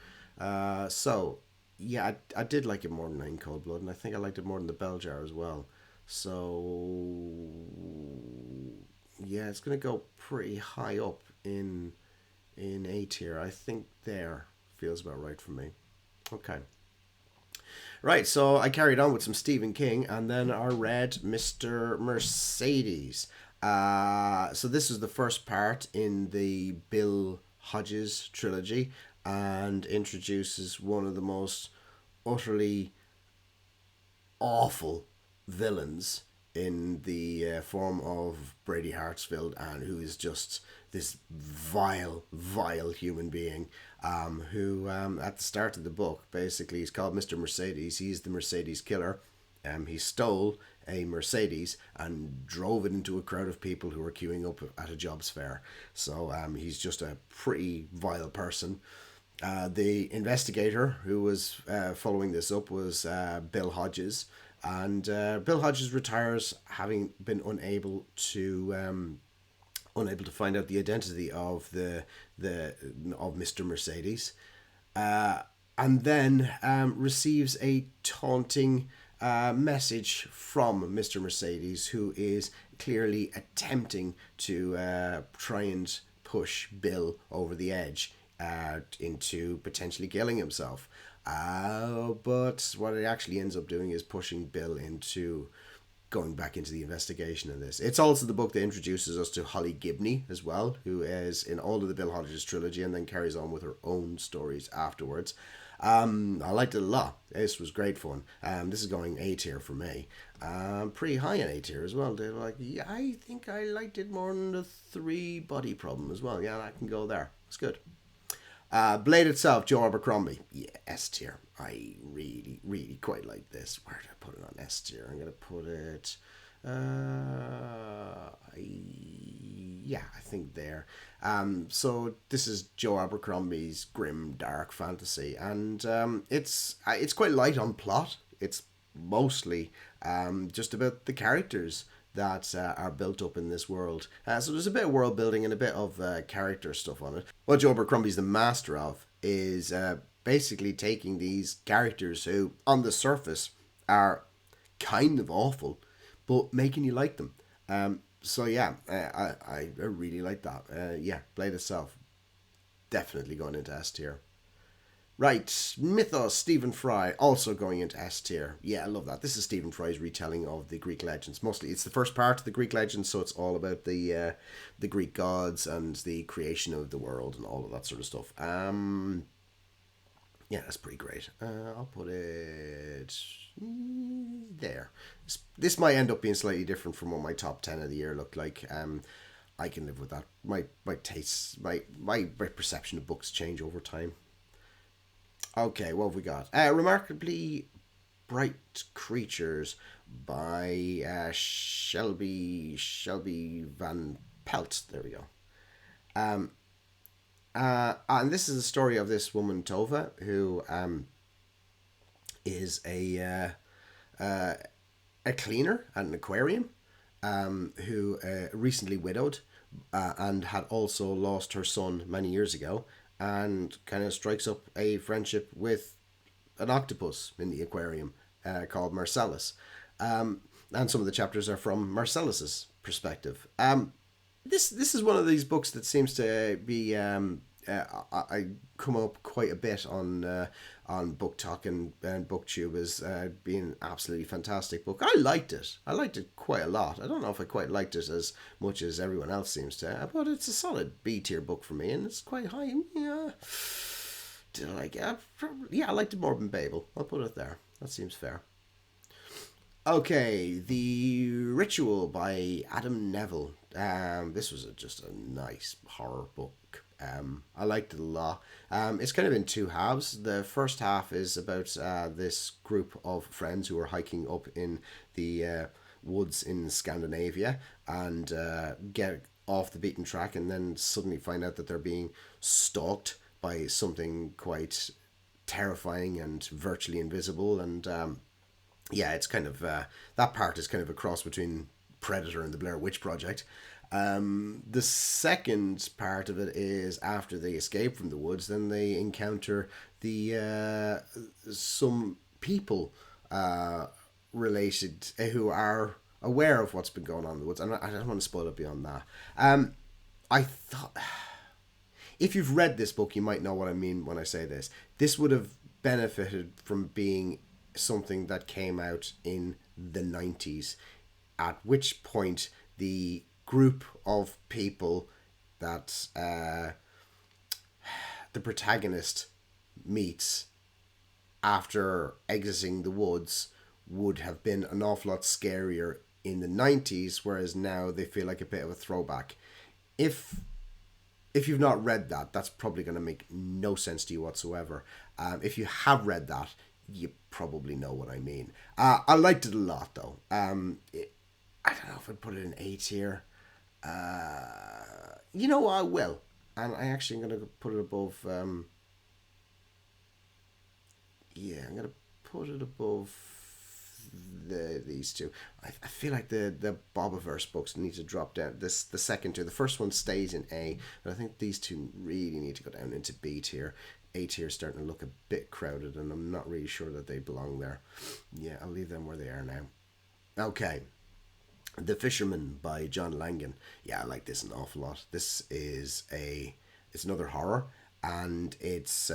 So yeah, I did like it more than Nine Cold Blood, and I think I liked it more than the Bell Jar as well. So yeah, it's gonna go pretty high up in A tier. I think there feels about right for me. Okay. Right, so I carried on with some Stephen King, and then I read Mr. Mercedes. So this is the first part in the Bill Hodges trilogy, and introduces one of the most utterly awful villains in the form of Brady Hartsfield, and who is just this vile human being, who at the start of the book, basically, he's called Mr. Mercedes. He's the Mercedes killer. He stole a Mercedes and drove it into a crowd of people who were queuing up at a jobs fair. So he's just a pretty vile person. The investigator who was following this up was Bill Hodges, and Bill Hodges retires having been unable to find out the identity of of Mr. Mercedes, and then receives a taunting message from Mr. Mercedes, who is clearly attempting to try and push Bill over the edge into potentially killing himself. But what it actually ends up doing is pushing Bill into going back into the investigation of this. It's also the book that introduces us to Holly Gibney as well, who is in all of the Bill Hodges trilogy and then carries on with her own stories afterwards. I liked it a lot. This was great fun. This is going A tier for me. Pretty high in A tier as well. Yeah, I think I liked it more than the Three Body Problem as well. Yeah, I can go there. It's good. Blade itself, Joe Abercrombie. Yeah, S tier. I really quite like this. Where did I put it on S tier? I'm going to put it... I think there. So this is Joe Abercrombie's grim, dark fantasy. And it's quite light on plot. It's mostly just about the characters that are built up in this world. So there's a bit of world building and a bit of character stuff on it. What Joe Abercrombie's the master of is basically taking these characters who, on the surface, are kind of awful, but making you like them. So yeah, I really like that. Blade itself, definitely going into S tier. Right, Mythos, Stephen Fry, also going into S tier. Yeah, I love that. This is Stephen Fry's retelling of the Greek legends. Mostly, it's the first part of the Greek legends, so it's all about the Greek gods and the creation of the world and all of that sort of stuff. Yeah, that's pretty great. I'll put it there. This might end up being slightly different from what my top 10 of the year looked like. I can live with that. My tastes, my perception of books change over time. Okay, what have we got? Remarkably Bright Creatures by Shelby Van Pelt. There we go. And this is the story of this woman Tova, who is a cleaner at an aquarium, who recently widowed, and had also lost her son many years ago, and kind of strikes up a friendship with an octopus in the aquarium called Marcellus. And some of the chapters are from Marcellus's perspective. This is one of these books that seems to be I come up quite a bit on Book Talk and BookTube as being an absolutely fantastic book. I liked it. I liked it quite a lot. I don't know if I quite liked it as much as everyone else seems to, but it's a solid B tier book for me, and it's quite high. Yeah, did I like it? I liked it more than Babel. I'll put it there. That seems fair. Okay, The Ritual by Adam Neville. This was just a nice horror book. I liked it a lot. It's kind of in two halves. The first half is about this group of friends who are hiking up in the woods in Scandinavia and get off the beaten track, and then suddenly find out that they're being stalked by something quite terrifying and virtually invisible. And yeah, it's kind of that part is kind of a cross between Predator and the Blair Witch Project. The second part of it is after they escape from the woods, then they encounter the some people related who are aware of what's been going on in the woods. I don't want to spoil it beyond that. I thought if you've read this book, you might know what I mean when I say this. This would have benefited from being something that came out in the 90s, at which point the group of people that the protagonist meets after exiting the woods would have been an awful lot scarier in the 90s, whereas now they feel like a bit of a throwback. If you've not read that, that's probably going to make no sense to you whatsoever. If you have read that, you probably know what I mean. I liked it a lot, though. I don't know if I'd put it in A tier. You know what? I will. And I actually am going to put it above... I'm going to put it above these two. I feel like the Bobiverse books need to drop down. The second two. The first one stays in A, but I think these two really need to go down into B tier. A tier is starting to look a bit crowded, and I'm not really sure that they belong there. Yeah, I'll leave them where they are now. Okay. The Fisherman by John Langan. Yeah, I like this an awful lot. This is it's another horror, and it's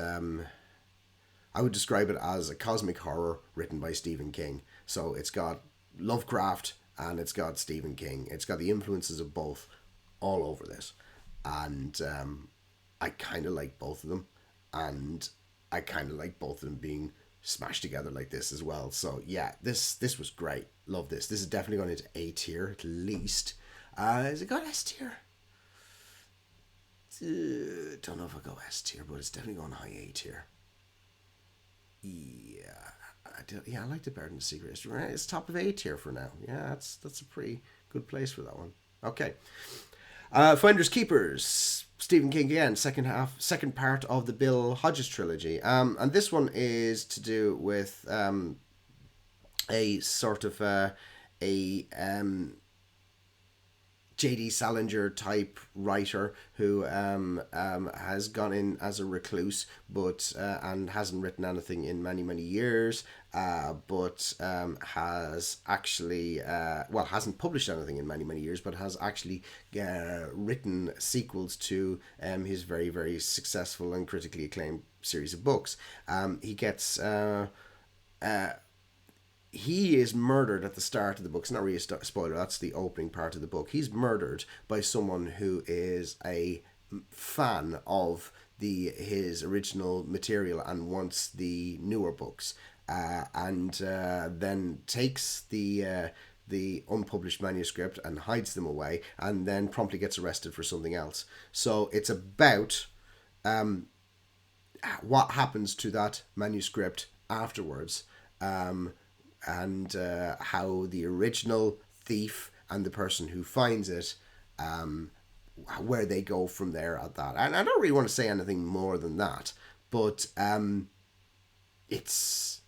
I would describe it as a cosmic horror written by Stephen King. So it's got Lovecraft and it's got Stephen King. It's got the influences of both all over this. And I kind of like both of them. And I kind of like both of them being smashed together like this as well. So yeah, this was great. Love this. This is definitely going into A tier at least. Has it got S tier? Don't know if I'll go S tier, but it's definitely going high A tier. Yeah, I like the Bear and the Secret. It's top of A tier for now. Yeah, that's a pretty good place for that one. Okay. Finders Keepers, Stephen King again, second part of the Bill Hodges trilogy. And this one is to do with a sort of J.D. Salinger type writer who has gone in as a recluse, but and hasn't written anything in many years, but has actually hasn't published anything in many years, but has actually written sequels to his very successful and critically acclaimed series of books. He is murdered at the start of the book. It's not really a spoiler. That's the opening part of the book. He's murdered by someone who is a fan of his original material and wants the newer books, and then takes the unpublished manuscript and hides them away, and then promptly gets arrested for something else. So it's about what happens to that manuscript afterwards. And how the original thief and the person who finds it, where they go from there at that. And I don't really want to say anything more than that, but it's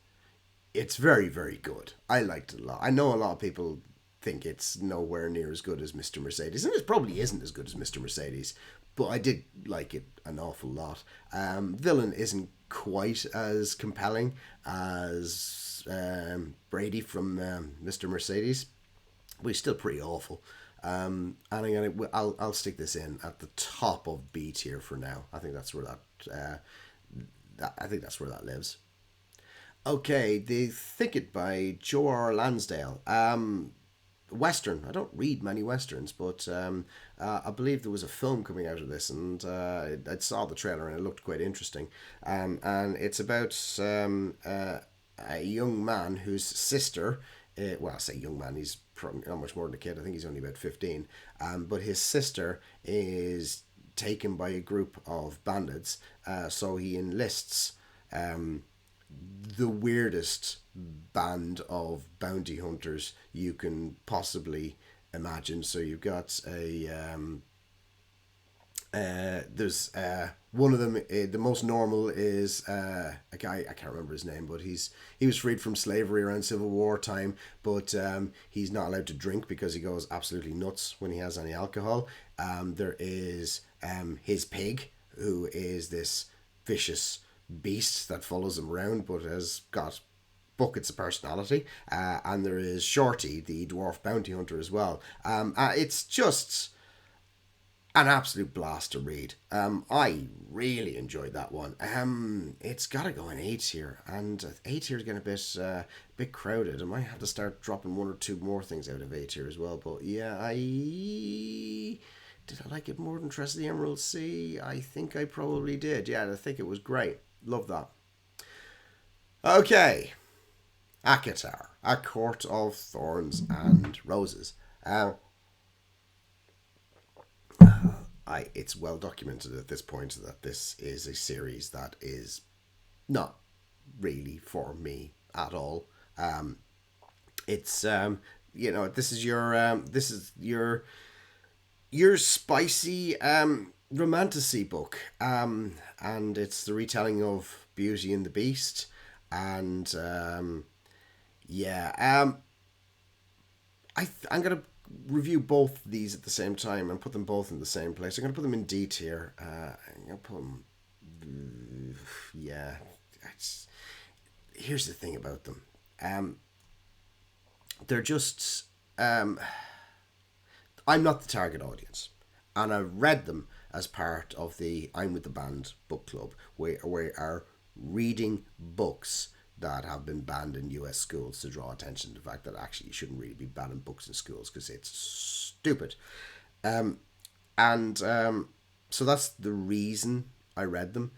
very good. I liked it a lot. I know a lot of people think it's nowhere near as good as Mr. Mercedes, and it probably isn't as good as Mr. Mercedes, but I did like it an awful lot. Villain isn't quite as compelling as Brady from Mr. Mercedes, but he's still pretty awful. And I'll stick this in at the top of B tier for now. I think that's where that lives. Okay, The Thicket by Joe R. Lansdale. Western. I don't read many westerns, but I believe there was a film coming out of this, and I saw the trailer and it looked quite interesting. And it's about a young man whose sister, I say young man, he's probably not much more than a kid. I think he's only about 15. But his sister is taken by a group of bandits. So he enlists the weirdest band of bounty hunters you can possibly imagine. So you've got there's one of them. The most normal is a guy, I can't remember his name, but he was freed from slavery around Civil War time, but he's not allowed to drink because he goes absolutely nuts when he has any alcohol. There is his pig, who is this vicious beast that follows him around, but has got buckets of personality. And there is Shorty, the dwarf bounty hunter, as well. It's just an absolute blast to read. I really enjoyed that one. It's got to go in A tier, and A tier is getting a bit crowded. I might have to start dropping one or two more things out of A tier as well. But yeah, did I like it more than Tress of the Emerald Sea? I think I probably did. Yeah, I think it was great. Love that. Okay, ACOTAR, A Court of Thorns and Roses. It's well documented at this point that this is a series that is not really for me at all. It's this is your spicy romantasy book, and it's the retelling of Beauty and the Beast, and I'm gonna review both these at the same time and put them both in the same place. I'm gonna put them in D tier. I'm gonna put them. Here's the thing about them. They're just. I'm not the target audience, and I read them as part of the I'm with the Band book club, where we are reading books that have been banned in US schools to draw attention to the fact that actually you shouldn't really be banning books in schools because it's stupid. So that's the reason I read them.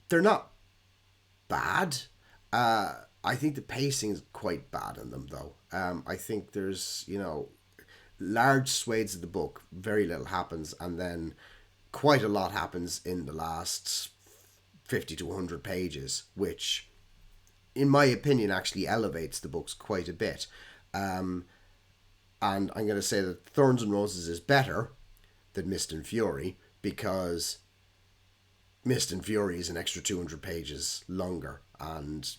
They're not bad. I think the pacing is quite bad in them, though. I think there's, large swathes of the book, very little happens, and then quite a lot happens in the last 50 to 100 pages, which, in my opinion, actually elevates the books quite a bit. And I'm going to say that Thorns and Roses is better than Mist and Fury, because Mist and Fury is an extra 200 pages longer, and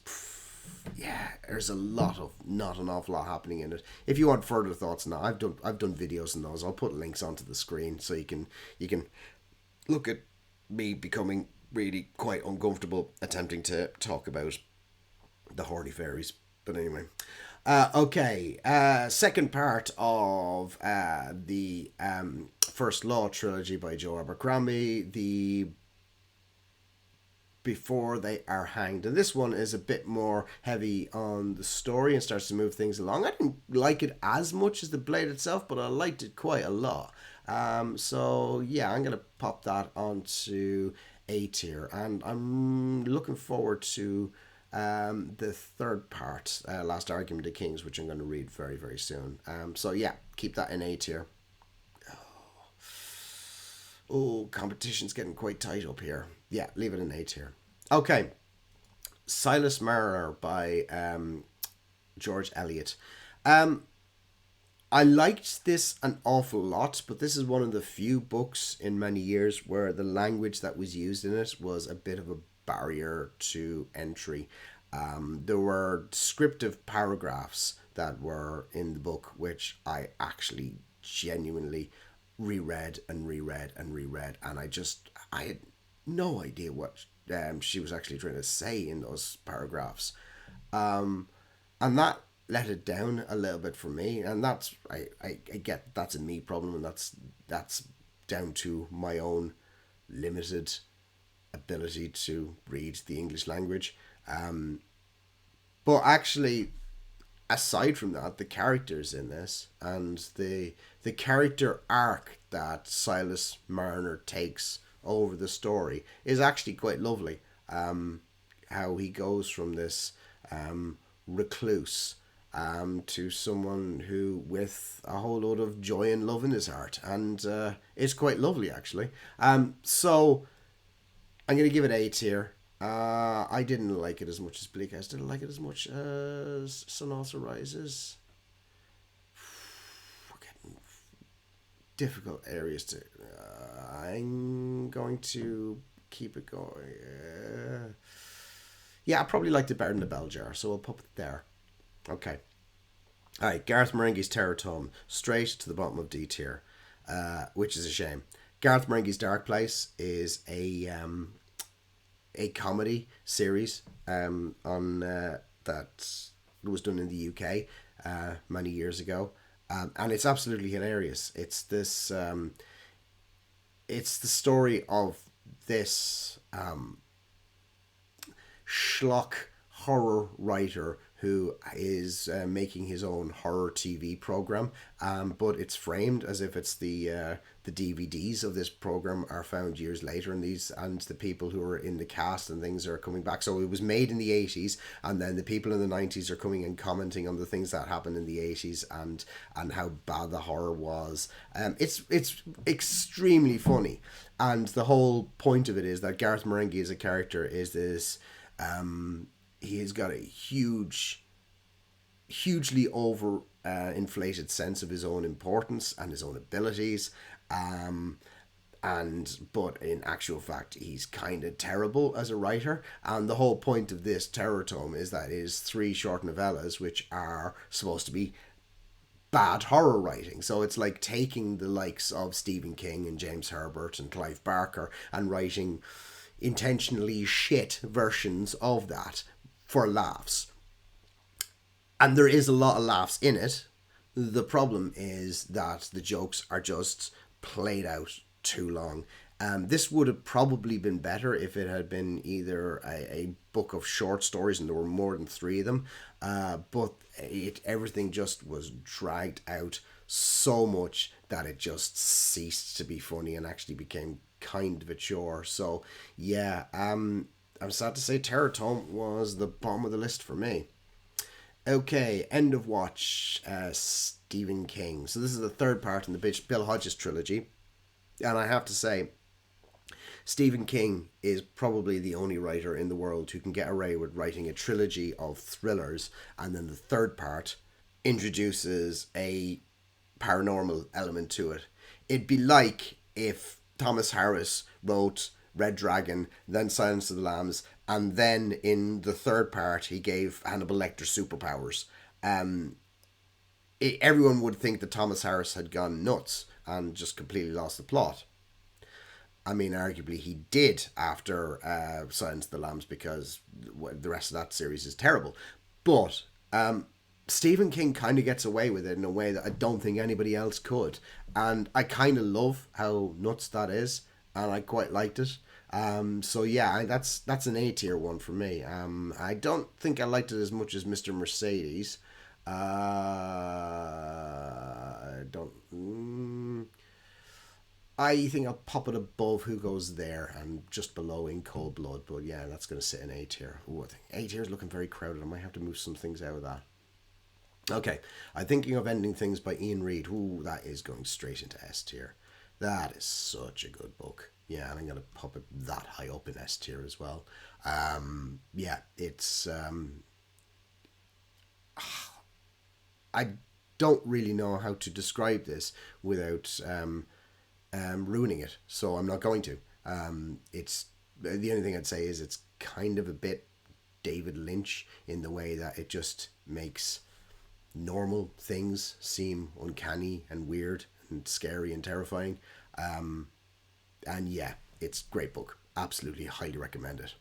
there's not an awful lot happening in it. If you want further thoughts on that, I've done videos on those. I'll put links onto the screen so you can look at me becoming really quite uncomfortable attempting to talk about the Horny Fairies. But anyway, second part of the First Law trilogy by Joe Abercrombie, the Before They Are Hanged, and this one is a bit more heavy on the story and starts to move things along. I didn't like it as much as the Blade itself, but I liked it quite a lot. I'm gonna pop that onto A tier, and I'm looking forward to the third part, Last Argument of Kings, which I'm going to read very, very soon. Keep that in A tier. Oh, competition's getting quite tight up here. Yeah, leave it in A tier. Okay, Silas Marner by George Eliot. I liked this an awful lot, but this is one of the few books in many years where the language that was used in it was a bit of a barrier to entry. There were descriptive paragraphs that were in the book, which I actually genuinely reread, and I had no idea what she was actually trying to say in those paragraphs. And that let it down a little bit for me, and that's I get that's a me problem, and that's down to my own limited ability to read the English language. But actually, aside from that, the characters in this and the character arc that Silas Marner takes over the story is actually quite lovely. How he goes from this recluse to someone who with a whole load of joy and love in his heart, and it's quite lovely actually. So I'm gonna give it A tier. I didn't like it as much as Bleak House. Didn't like it as much as Sun Also Rises. We're getting difficult areas to. I'm going to keep it going. Yeah, I probably liked it better than the Bell Jar, so I'll pop it there. Okay. All right, Garth Marenghi's TerrorTome, straight to the bottom of D tier, which is a shame. Garth Marenghi's Dark Place is a comedy series on that was done in the UK many years ago, and it's absolutely hilarious. It's the story of this schlock horror writer who is making his own horror TV program, but it's framed as if it's the DVDs of this program are found years later, and the people who are in the cast and things are coming back. So it was made in the 80s, and then the people in the 90s are coming and commenting on the things that happened in the 80s and how bad the horror was. It's extremely funny, and the whole point of it is that Garth Marenghi as a character is this. He has got a hugely over inflated sense of his own importance and his own abilities, but in actual fact he's kind of terrible as a writer. And the whole point of this TerrorTome is that it is 3 short novellas which are supposed to be bad horror writing. So it's like taking the likes of Stephen King and James Herbert and Clive Barker and writing intentionally shit versions of that for laughs. And there is a lot of laughs in it. The problem is that the jokes are just played out too long. This would have probably been better if it had been either a book of short stories and there were more than 3 of them. But everything just was dragged out so much that it just ceased to be funny and actually became kind of a chore. So yeah, I'm sad to say TerrorTome was the bottom of the list for me. Okay, end of watch, Stephen King. So this is the 3rd part in the Bill Hodges trilogy, and I have to say, Stephen King is probably the only writer in the world who can get away with writing a trilogy of thrillers, and then the 3rd part introduces a paranormal element to it. It'd be like if Thomas Harris wrote Red Dragon, then Silence of the Lambs, and then in the 3rd part he gave Hannibal Lecter superpowers. Everyone would think that Thomas Harris had gone nuts and just completely lost the plot. I mean, arguably he did after Silence of the Lambs, because the rest of that series is terrible. But Stephen King kind of gets away with it in a way that I don't think anybody else could. And I kind of love how nuts that is, and I quite liked it. So yeah, that's an A tier one for me. I don't think I liked it as much as Mr. Mercedes. I don't. I think I'll pop it above Who Goes There and just below In Cold Blood. But yeah, that's going to sit in A tier. Ooh, I think A tier is looking very crowded. I might have to move some things out of that. Okay, I'm thinking of Ending Things by Ian Reid. Ooh, that is going straight into S tier. That is such a good book. Yeah, and I'm going to pop it that high up in S tier as well. Yeah, it's... I don't really know how to describe this without ruining it, so I'm not going to. It's the only thing I'd say is it's kind of a bit David Lynch in the way that it just makes normal things seem uncanny and weird and scary and terrifying. And yeah, it's a great book. Absolutely highly recommend it.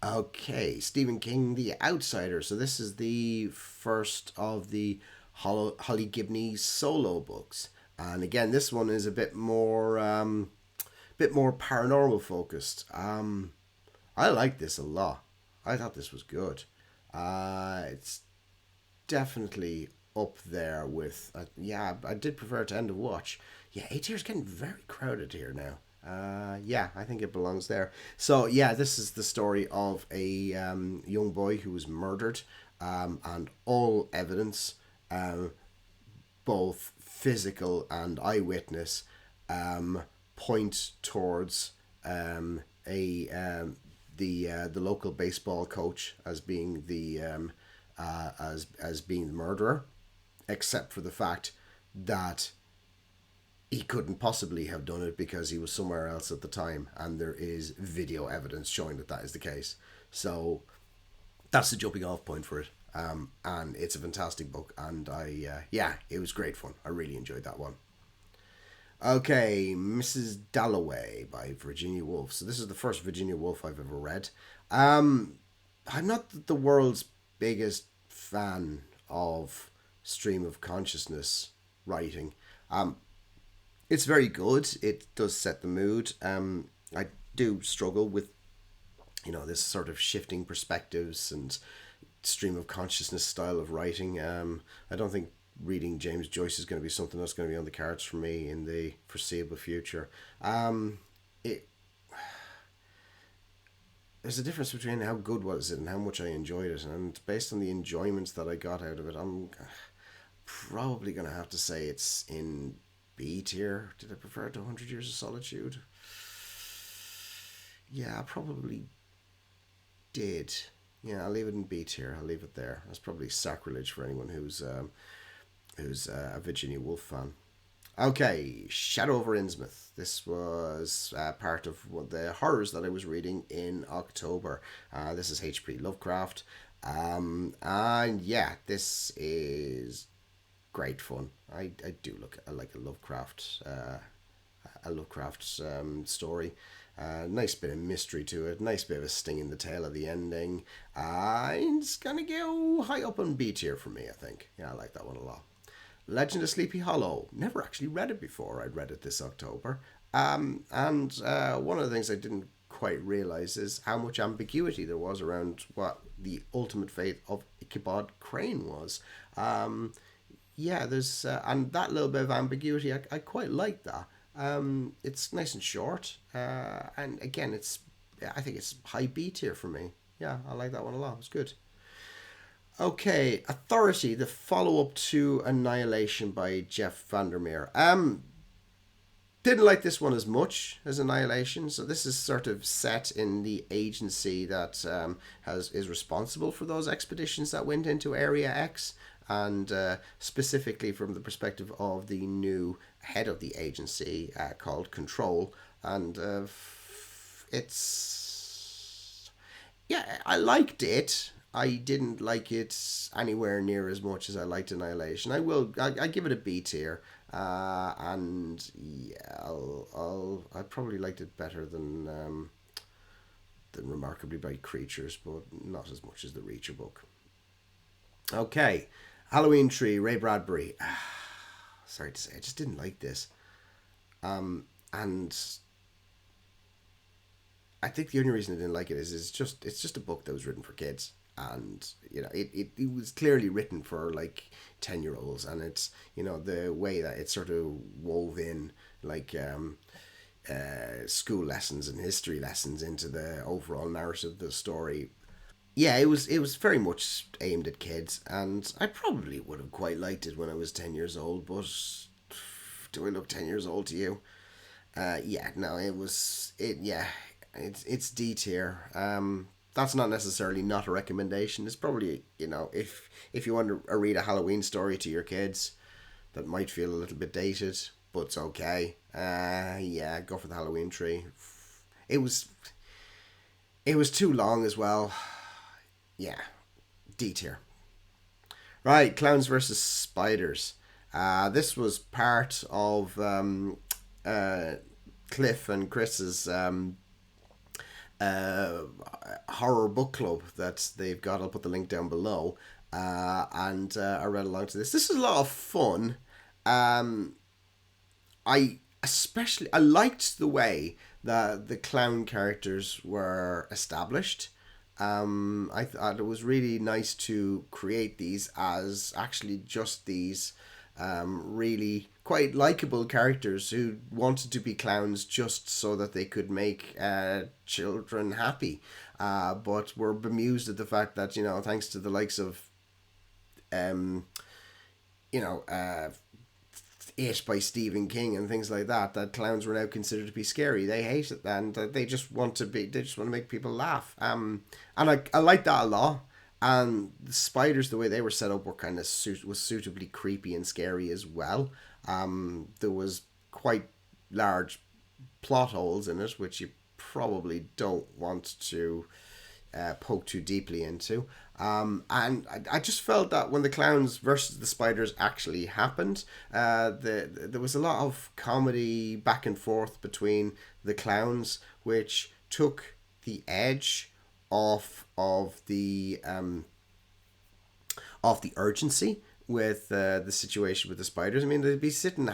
Okay, Stephen King, The Outsider. So this is the first of the Holly Gibney solo books, and again, this one is a bit more paranormal focused. I like this a lot. I thought this was good. It's definitely up there with yeah. I did prefer it to End of Watch. Yeah, A tier's getting very crowded here now. Yeah, I think it belongs there. So yeah, this is the story of a young boy who was murdered and all evidence, both physical and eyewitness, point towards the local baseball coach as being as being the murderer, except for the fact that he couldn't possibly have done it because he was somewhere else at the time, and there is video evidence showing that that is the case. So that's the jumping off point for it. And it's a fantastic book, and it was great fun. I really enjoyed that one. Okay, Mrs. Dalloway by Virginia Woolf. So this is the first Virginia Woolf I've ever read. I'm not the world's biggest fan of stream of consciousness writing. It's very good. It does set the mood. I do struggle with, this sort of shifting perspectives and stream of consciousness style of writing. I don't think reading James Joyce is going to be something that's going to be on the cards for me in the foreseeable future. There's a difference between how good was it and how much I enjoyed it, and based on the enjoyments that I got out of it, I'm probably going to have to say it's in B tier. Did I prefer it to 100 Years of Solitude? Yeah, I probably did. Yeah, I'll leave it in B tier. I'll leave it there. That's probably sacrilege for anyone who's a Virginia Woolf fan. Okay, Shadow over Innsmouth. This was part of one of the horrors that I was reading in October. This is H.P. Lovecraft. And yeah, this is great fun. I like a Lovecraft story. Nice bit of mystery to it. Nice bit of a sting in the tail of the ending. It's gonna go high up on B tier for me, I think. Yeah, I like that one a lot. Legend of Sleepy Hollow. Never actually read it before. I'd read it this October. And one of the things I didn't quite realize is how much ambiguity there was around what the ultimate fate of Ichabod Crane was. There's and that little bit of ambiguity, I quite like that. It's nice and short, and again, I think it's high B tier for me. Yeah, I like that one a lot. It's good. Okay, Authority, the follow-up to Annihilation by Jeff Vandermeer. Didn't like this one as much as Annihilation. So this is sort of set in the agency that is responsible for those expeditions that went into Area X, and specifically from the perspective of the new head of the agency called Control. And I liked it. I didn't like it anywhere near as much as I liked Annihilation. I give it a B tier, and yeah, I probably liked it better than Remarkably Bright Creatures, but not as much as the Reacher book. Okay, Halloween Tree, Ray Bradbury. Sorry to say, I just didn't like this, and I think the only reason I didn't like it is it's just a book that was written for kids. And it was clearly written for like 10-year-olds, and it's the way that it's sort of wove in like school lessons and history lessons into the overall narrative of the story. Yeah, it was very much aimed at kids, and I probably would have quite liked it when I was 10 years old, but do I look 10 years old to you? It's D tier. That's not necessarily not a recommendation. It's probably, if you want to read a Halloween story to your kids that might feel a little bit dated, but it's okay. Go for the Halloween Tree. It was too long as well. Yeah, D tier. Right, Clowns versus Spiders. This was part of Cliff and Chris's horror book club that they've got. I'll put the link down below. And I read along to this. This is a lot of fun. I liked the way that the clown characters were established. I thought it was really nice to create these as actually just these really quite likable characters who wanted to be clowns just so that they could make children happy, but were bemused at the fact that, thanks to the likes of you know, It by Stephen King and things like that, that clowns were now considered to be scary. They hate it, and they just want to make people laugh. And I like that a lot. And the spiders, the way they were set up, were kind of was suitably creepy and scary as well. There was quite large plot holes in it, which you probably don't want to poke too deeply into. And I just felt that when the clowns versus the spiders actually happened, there was a lot of comedy back and forth between the clowns, which took the edge off of the urgency with the situation with the spiders. I mean, they'd be standing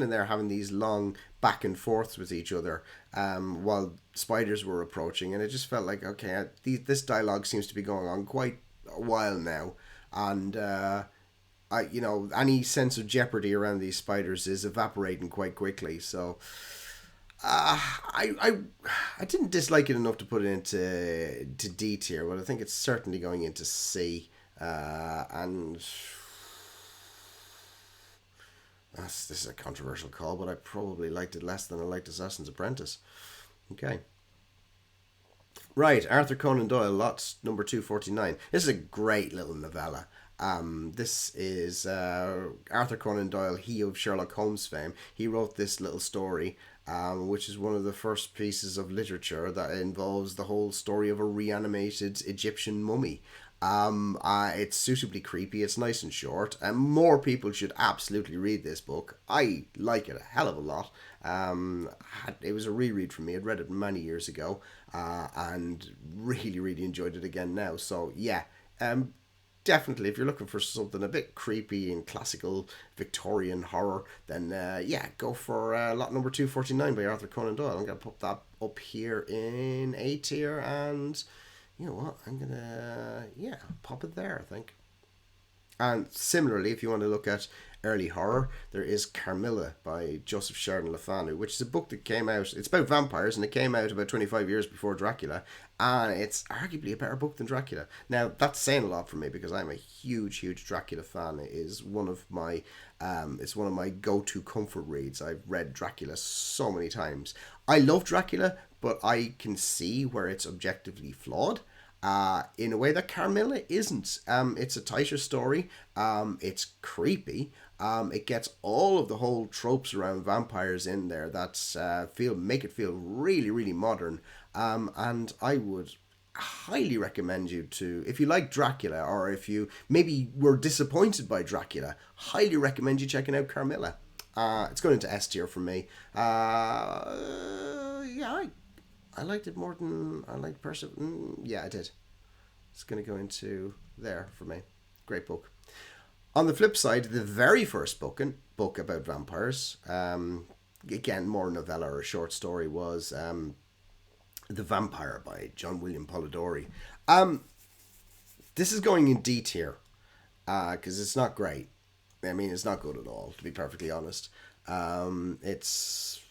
there having these long back and forths with each other while spiders were approaching, and it just felt like, okay, this dialogue seems to be going on quite a while now, and any sense of jeopardy around these spiders is evaporating quite quickly. So I didn't dislike it enough to put it into D tier, but I think it's certainly going into C. And this is a controversial call, but I probably liked it less than I liked Assassin's Apprentice. Okay. Right, Arthur Conan Doyle, Lots number 249. This is a great little novella. This is Arthur Conan Doyle, he of Sherlock Holmes fame. He wrote this little story, which is one of the first pieces of literature that involves the whole story of a reanimated Egyptian mummy. It's suitably creepy. It's nice and short, and more people should absolutely read this book. I like it a hell of a lot. It was a reread for me. I'd read it many years ago, and really, really enjoyed it again now. So yeah, definitely, if you're looking for something a bit creepy and classical Victorian horror, then go for lot number 249 by Arthur Conan Doyle. I'm gonna put that up here in A tier, and you know what? I'm gonna pop it there, I think. And similarly, if you want to look at early horror, there is Carmilla by Joseph Sheridan Le Fanu, which is a book that came out. It's about vampires, and it came out about 25 years before Dracula, and it's arguably a better book than Dracula. Now, that's saying a lot for me because I'm a huge Dracula fan. It is one of my go-to comfort reads. I've read Dracula so many times. I love Dracula, but I can see where it's objectively flawed. In a way that Carmilla isn't. It's a tighter story. It's creepy. It gets all of the whole tropes around vampires in there that make it feel really, really modern. And I would highly recommend you to, if you like Dracula, or if you maybe were disappointed by Dracula, highly recommend you checking out Carmilla. It's going into S tier for me. I liked it more than I liked Yeah, I did. It's going to go into there for me. Great book. On the flip side, the very first book about vampires, again, more novella or a short story, was The Vampire by John William Polidori. This is going in D tier because it's not great. I mean, it's not good at all, to be perfectly honest. It's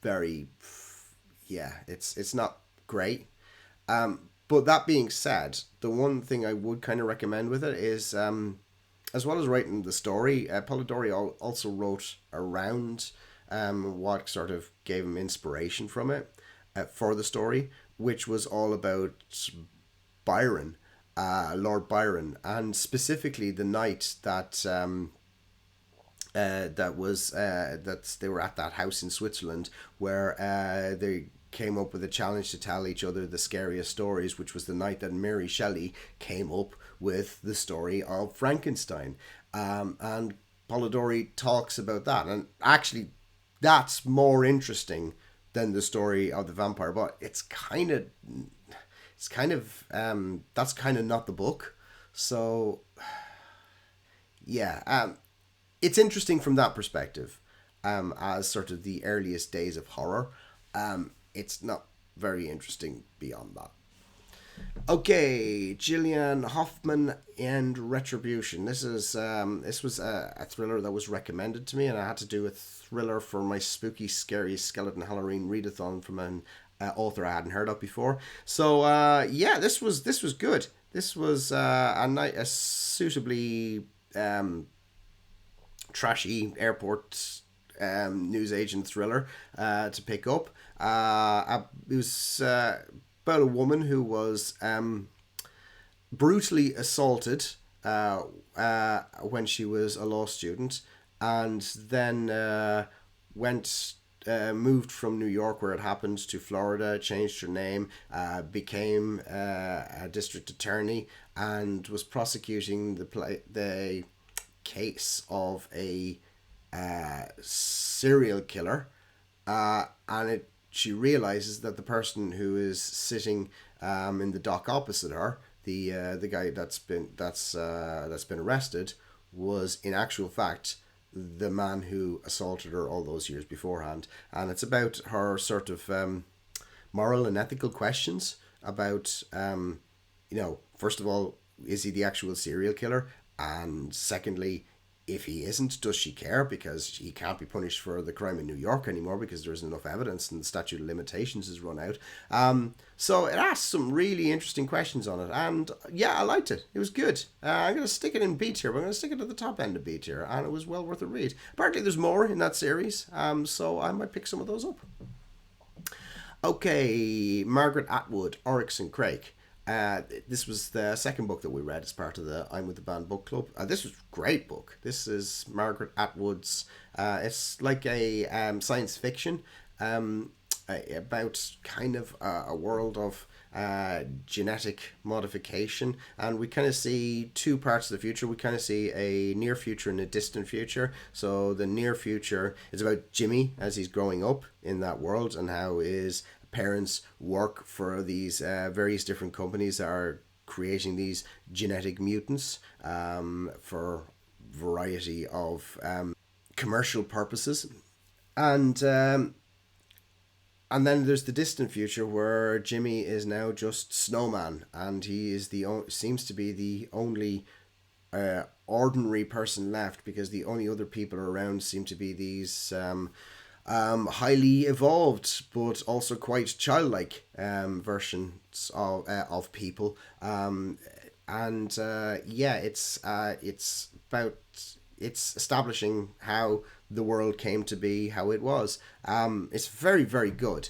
very... it's not great. But that being said, the one thing I would kind of recommend with it is, as well as writing the story, Polidori also wrote around what sort of gave him inspiration from it for the story, which was all about Byron, Lord Byron, and specifically the night that that they were at that house in Switzerland where they came up with a challenge to tell each other the scariest stories, which was the night that Mary Shelley came up with the story of Frankenstein. And Polidori talks about that, and actually that's more interesting than the story of the vampire, but that's kind of not the book. So it's interesting from that perspective, as sort of the earliest days of horror. It's not very interesting beyond that. Okay, Gillian Hoffman and Retribution. This was a thriller that was recommended to me, and I had to do a thriller for my spooky, scary skeleton Halloween readathon from an author I hadn't heard of before. So yeah, this was good. This was a suitably trashy airport newsagent thriller to pick up. It was about a woman who was brutally assaulted when she was a law student, and then went moved from New York, where it happened, to Florida, changed her name, became a district attorney, and was prosecuting the case of a serial killer, and she realizes that the person who is sitting in the dock opposite her, the guy that's been arrested, was in actual fact the man who assaulted her all those years beforehand. And it's about her sort of moral and ethical questions about, first of all, is he the actual serial killer? And secondly, if he isn't, does she care? Because he can't be punished for the crime in New York anymore because there isn't enough evidence and the statute of limitations has run out. So it asked some really interesting questions on it. And yeah, I liked it. It was good. I'm going to stick it in B tier, but I'm going to stick it at the top end of B tier. And it was well worth a read. Apparently there's more in that series, so I might pick some of those up. Okay, Margaret Atwood, Oryx and Crake. This was the second book that we read as part of the I'm with the Band book club. This was a great book. This is Margaret Atwood's. It's like a science fiction about kind of a world of genetic modification, and we kind of see two parts of the future. We kind of see a near future and a distant future. So the near future is about Jimmy as he's growing up in that world, and how his parents work for these various different companies that are creating these genetic mutants for variety of commercial purposes, and then there's the distant future where Jimmy is now just Snowman, and he is seems to be the only ordinary person left, because the only other people around seem to be these highly evolved but also quite childlike versions of people, it's establishing how the world came to be, how it was. It's very, very good.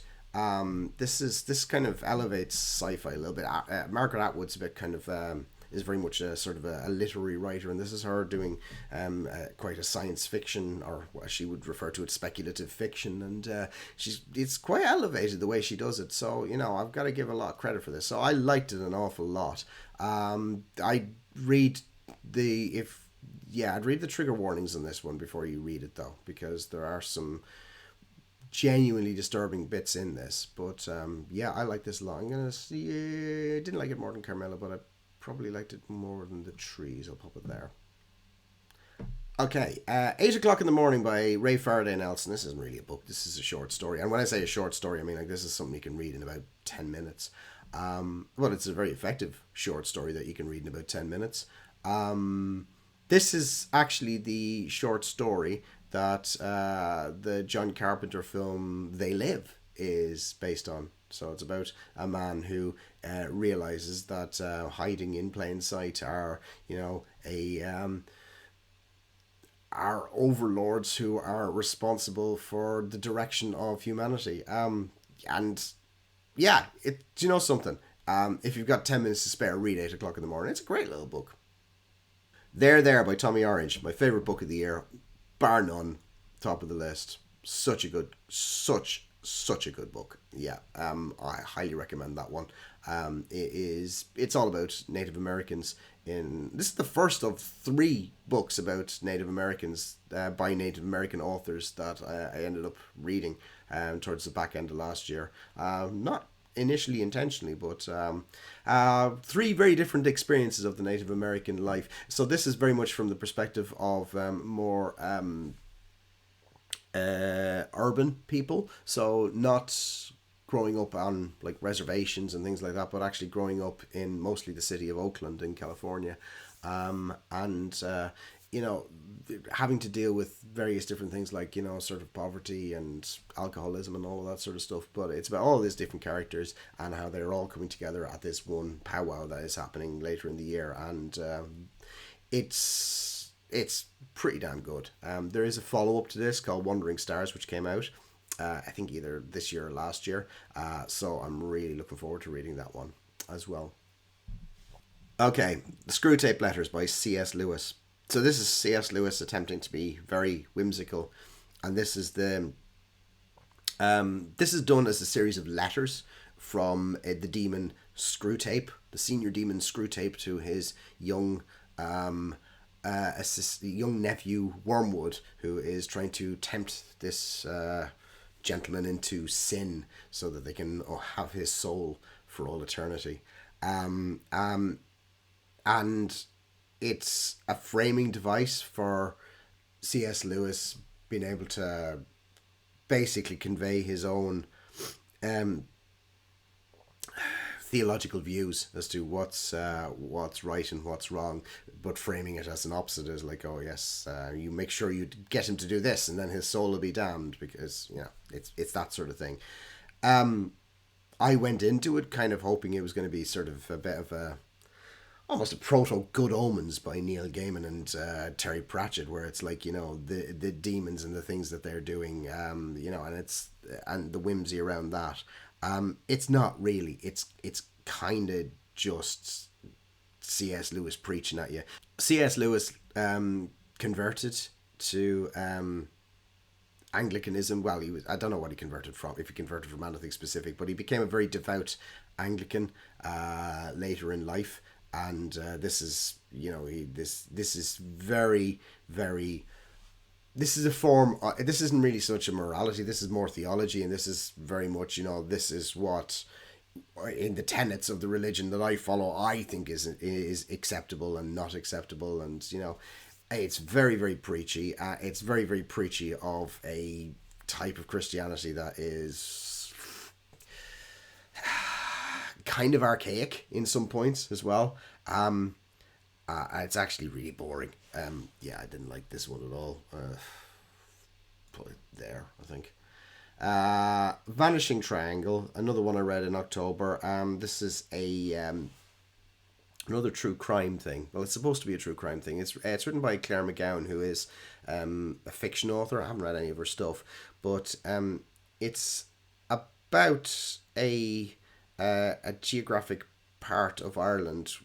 This kind of elevates sci-fi a little bit. Margaret Atwood's a bit kind of is very much a sort of a literary writer, and this is her doing quite a science fiction, or what she would refer to as speculative fiction, and it's quite elevated the way she does it. So I've got to give a lot of credit for this. So I liked it an awful lot. I'd read I'd read the trigger warnings on this one before you read it, though, because there are some genuinely disturbing bits in this. But I like this a lot. I'm gonna see. Didn't like it more than Carmela, but I probably liked it more than The Trees. I'll pop it there. Okay, 8 o'clock in the morning by Ray Faraday Nelson. This isn't really a book. This is a short story. And when I say a short story, I mean like this is something you can read in about 10 minutes. Well, it's a very effective short story that you can read in about 10 minutes. This is actually the short story that the John Carpenter film They Live is based on. So it's about a man who realizes that hiding in plain sight are overlords who are responsible for the direction of humanity. And yeah, do you know something? If you've got 10 minutes to spare, read 8 o'clock in the morning. It's a great little book. There by Tommy Orange, my favorite book of the year, bar none, top of the list. Such a good book. Yeah, I highly recommend that one. It's all about Native Americans. This is the first of 3 books about Native Americans by Native American authors that I ended up reading towards the back end of last year. Not initially intentionally, but 3 very different experiences of the Native American life. So this is very much from the perspective of more urban people, so not growing up on like reservations and things like that, but actually growing up in mostly the city of Oakland in California, and you know, having to deal with various different things like, you know, sort of poverty and alcoholism and all of that sort of stuff. But it's about all these different characters and how they're all coming together at this one powwow that is happening later in the year, and it's pretty damn good. There is a follow up to this called Wandering Stars, which came out, I think either this year or last year. So I'm really looking forward to reading that one as well. Okay, The Screwtape Letters by C.S. Lewis. So this is C.S. Lewis attempting to be very whimsical, and this is done as a series of letters from the demon Screwtape, the senior demon Screwtape, to his young young nephew Wormwood, who is trying to tempt this gentleman into sin so that they can have his soul for all eternity. And it's a framing device for C.S. Lewis being able to basically convey his own theological views as to what's right and what's wrong, but framing it as an opposite, as like, oh yes, you make sure you get him to do this, and then his soul will be damned, because it's that sort of thing. I went into it kind of hoping it was going to be sort of a bit of a almost a proto Good Omens by Neil Gaiman and Terry Pratchett, where it's like, you know, the demons and the things that they're doing, you know, and the whimsy around that. It's not really. It's kind of just C.S. Lewis preaching at you. C.S. Lewis converted to Anglicanism. Well, I don't know what he converted from, if he converted from anything specific, but he became a very devout Anglican later in life. And this is, you know, this is very, very. This is a form. This isn't really such a morality. This is more theology, and this is very much, you know, this is what, in the tenets of the religion that I follow, I think is acceptable and not acceptable, and you know, it's very, very preachy. It's very, very preachy of a type of Christianity that is kind of archaic in some points as well. It's actually really boring. Yeah, I didn't like this one at all. Put it there, I think. Vanishing Triangle, another one I read in October. This is another true crime thing. Well, it's supposed to be a true crime thing. It's written by Claire McGowan, who is a fiction author. I haven't read any of her stuff, but it's about a geographic part of Ireland,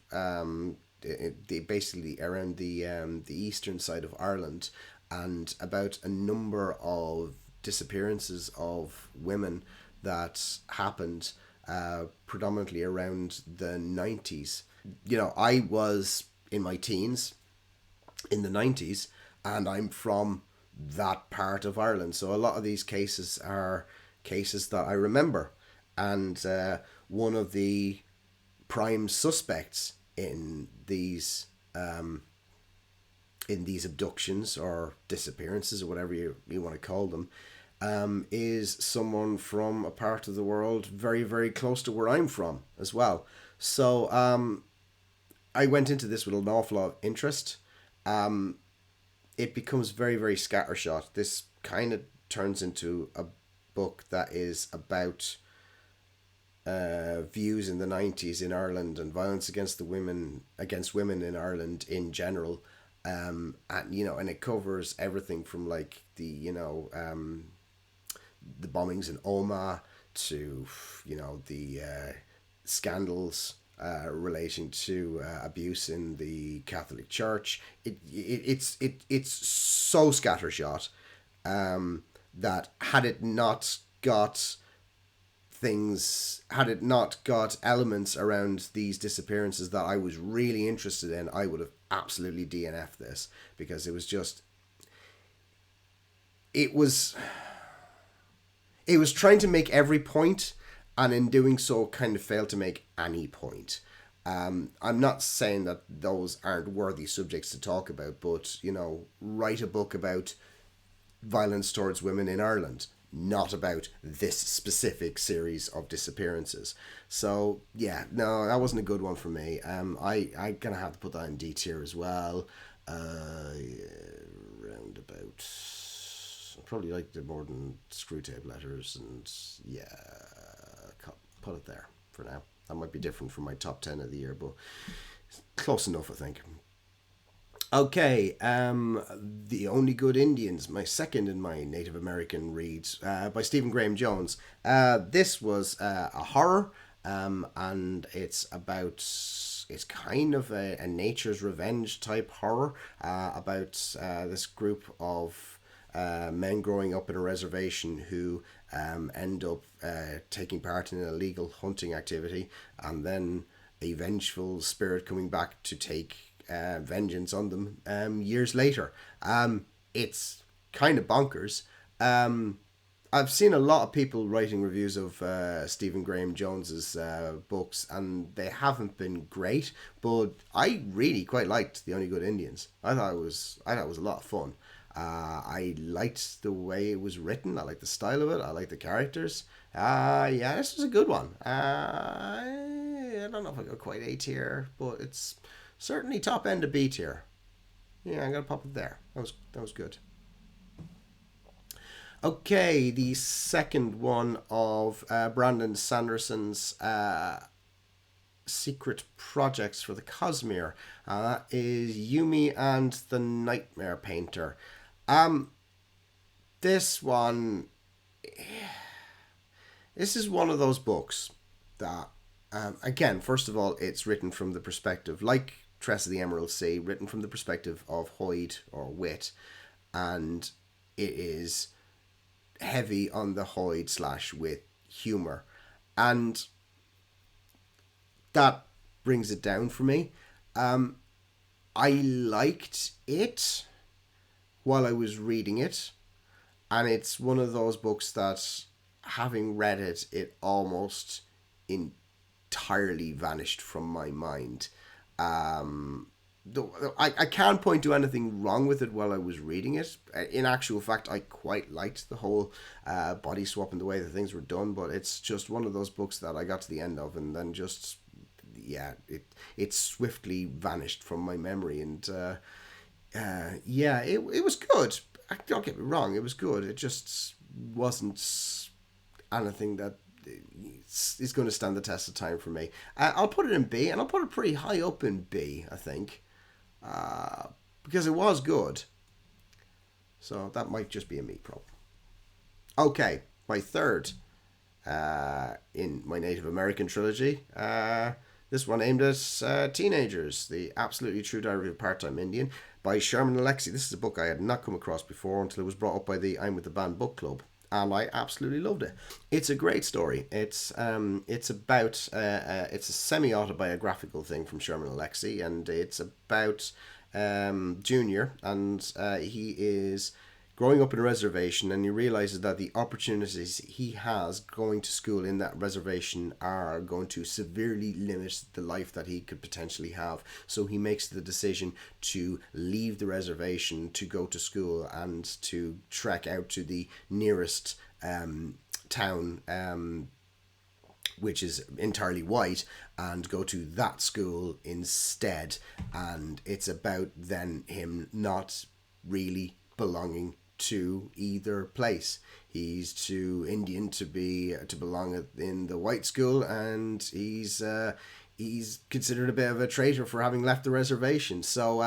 basically around the eastern side of Ireland, and about a number of disappearances of women that happened predominantly around the 90s. You know, I was in my teens in the 90s, and I'm from that part of Ireland, so a lot of these cases are cases that I remember. And one of the prime suspects in these abductions or disappearances, or whatever you want to call them, is someone from a part of the world very, very close to where I'm from as well. So I went into this with an awful lot of interest. It becomes very, very scattershot. This kind of turns into a book that is about views in the 90s in Ireland and violence against women in Ireland in general, and you know, and it covers everything from like the bombings in Omagh to, you know, the scandals relating to abuse in the Catholic Church. It's so scattershot that had it not got elements around these disappearances that I was really interested in, I would have absolutely DNF'd this, because it was just, it was trying to make every point, and in doing so kind of failed to make any point. I'm not saying that those aren't worthy subjects to talk about, but, you know, write a book about violence towards women in Ireland. not about this specific series of disappearances. So yeah, no, that wasn't a good one for me. I gonna have to put that in D tier as well. Round about, probably liked it more than Screwtape Letters, and yeah, put it there for now. That might be different from my top 10 of the year, but close enough, I think. Okay, The Only Good Indians, my second in my Native American reads, by Stephen Graham Jones. This was a horror, and it's kind of a nature's revenge type horror, about this group of men growing up in a reservation who end up taking part in an illegal hunting activity, and then a vengeful spirit coming back to take vengeance on them years later. It's kind of bonkers. I've seen a lot of people writing reviews of Stephen Graham Jones's books, and they haven't been great. But I really quite liked The Only Good Indians. I thought it was a lot of fun. I liked the way it was written. I liked the style of it. I liked the characters. Yeah, this was a good one. I don't know if I got quite A tier, but it's certainly top end of B tier. Yeah, I'm gonna pop it there. That was good. Okay, the second one of Brandon Sanderson's secret projects for the Cosmere is Yumi and the Nightmare Painter. This one, this is one of those books that, again, first of all, it's written from the perspective, like Tress of the Emerald Sea, written from the perspective of Hoid or Wit, and it is heavy on the Hoid/Wit humor, and that brings it down for me. I liked it while I was reading it, and it's one of those books that, having read it, it almost entirely vanished from my mind. I can't point to anything wrong with it while I was reading it. In actual fact, I quite liked the whole body swap and the way that things were done, but it's just one of those books that I got to the end of and then just, yeah, it swiftly vanished from my memory. And yeah, it was good. Don't get me wrong, it was good. It just wasn't anything that is going to stand the test of time for me. I'll put it in B, and I'll put it pretty high up in B, I think, because it was good. So that might just be a me problem. Okay, my third in my Native American trilogy. This one aimed at teenagers, The Absolutely True Diary of a Part-Time Indian by Sherman Alexie. This is a book I had not come across before until it was brought up by the I'm with the Band book club, and I absolutely loved it. It's a great story. It's about it's a semi-autobiographical thing from Sherman Alexie, and it's about Junior, and he is growing up in a reservation, and he realizes that the opportunities he has going to school in that reservation are going to severely limit the life that he could potentially have. So he makes the decision to leave the reservation to go to school and to trek out to the nearest town, which is entirely white, and go to that school instead. And it's about then him not really belonging to either place. He's too Indian to belong in the white school, and he's considered a bit of a traitor for having left the reservation. So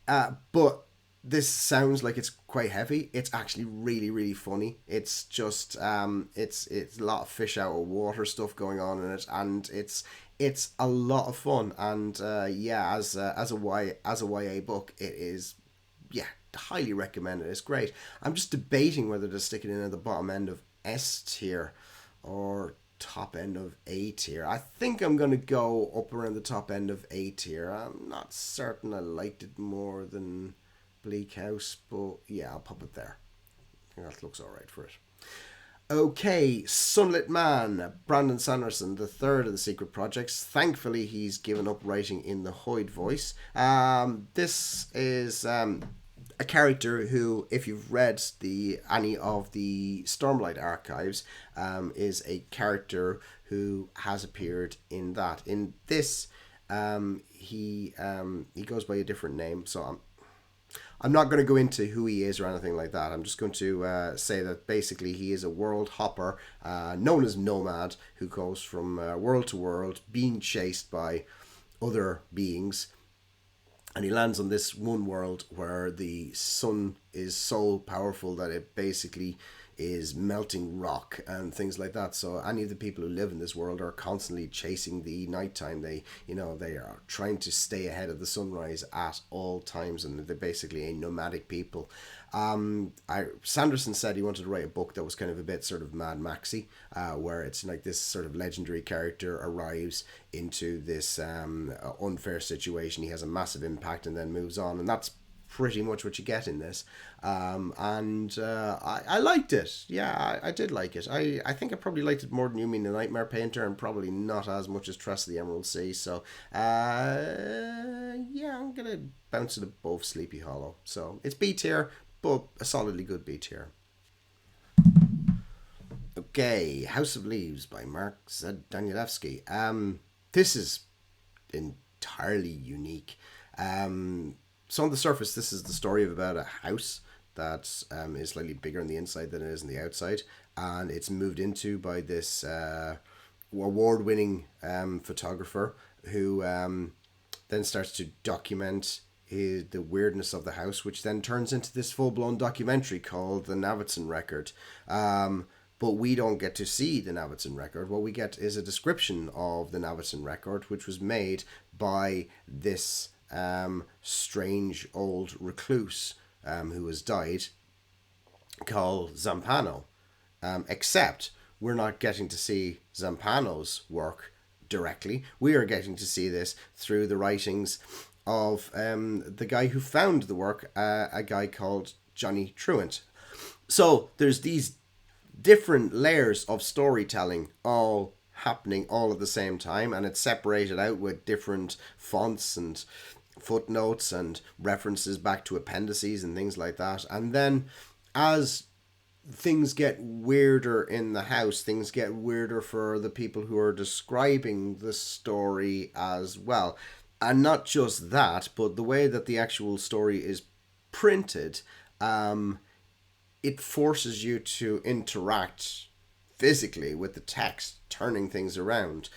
but this sounds like it's quite heavy. It's actually really, really funny. It's just it's a lot of fish out of water stuff going on in it, and it's a lot of fun. And yeah, as a YA book, it is, yeah, highly recommended. It's great. I'm just debating whether to stick it in at the bottom end of S tier or top end of A tier. I think I'm going to go up around the top end of A tier. I'm not certain I liked it more than Bleak House, but yeah, I'll pop it there. I think that looks alright for it. Okay, Sunlit Man, Brandon Sanderson, the third of the secret projects. Thankfully, he's given up writing in the Hoid voice. This is a character who, if you've read any of the Stormlight archives, is a character who has appeared in that. In this, he goes by a different name, so I'm not going to go into who he is or anything like that. I'm just going to say that basically he is a world hopper known as Nomad, who goes from world to world, being chased by other beings. And he lands on this one world where the sun is so powerful that it basically is melting rock and things like that. So any of the people who live in this world are constantly chasing the nighttime. They are trying to stay ahead of the sunrise at all times, and they're basically a nomadic people. Sanderson said he wanted to write a book that was kind of a bit sort of Mad Maxy, where it's like this sort of legendary character arrives into this unfair situation. He has a massive impact and then moves on, and that's pretty much what you get in this. I liked it. Yeah, I did like it. I think I probably liked it more than You Mean the Nightmare Painter, and probably not as much as Tress of the Emerald Sea. So, yeah, I'm going to bounce it above Sleepy Hollow. So, it's B tier, but a solidly good B tier. Okay, House of Leaves by Mark Z. Danielewski. This is entirely unique. So on the surface, this is the story of about a house that is slightly bigger on the inside than it is on the outside, and it's moved into by this award-winning photographer who then starts to document the weirdness of the house, which then turns into this full-blown documentary called The Navidson Record. But we don't get to see the Navidson Record. What we get is a description of the Navidson Record, which was made by this strange old recluse who has died, called Zampano. Except we're not getting to see Zampano's work directly. We are getting to see this through the writings of the guy who found the work, a guy called Johnny Truant. So there's these different layers of storytelling all happening all at the same time, and it's separated out with different fonts and footnotes and references back to appendices and things like that. And then as things get weirder in the house, things get weirder for the people who are describing the story as well. And not just that, but the way that the actual story is printed, it forces you to interact physically with the text, turning things around,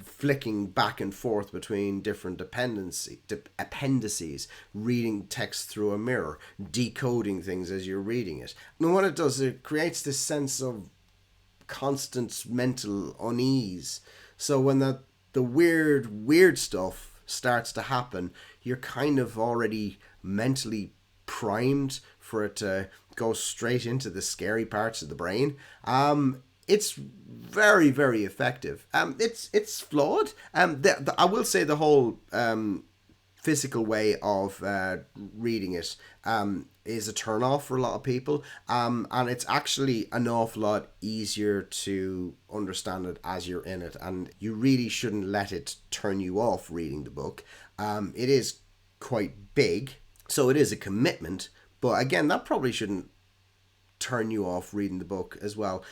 flicking back and forth between different appendices, reading text through a mirror, decoding things as you're reading it. And what it does, it creates this sense of constant mental unease. So when the weird stuff starts to happen, you're kind of already mentally primed for it to go straight into the scary parts of the brain. It's very, very effective. It's flawed. I will say the whole physical way of reading it is a turn off for a lot of people. And it's actually an awful lot easier to understand it as you're in it. And you really shouldn't let it turn you off reading the book. It is quite big, so it is a commitment. But again, that probably shouldn't turn you off reading the book as well.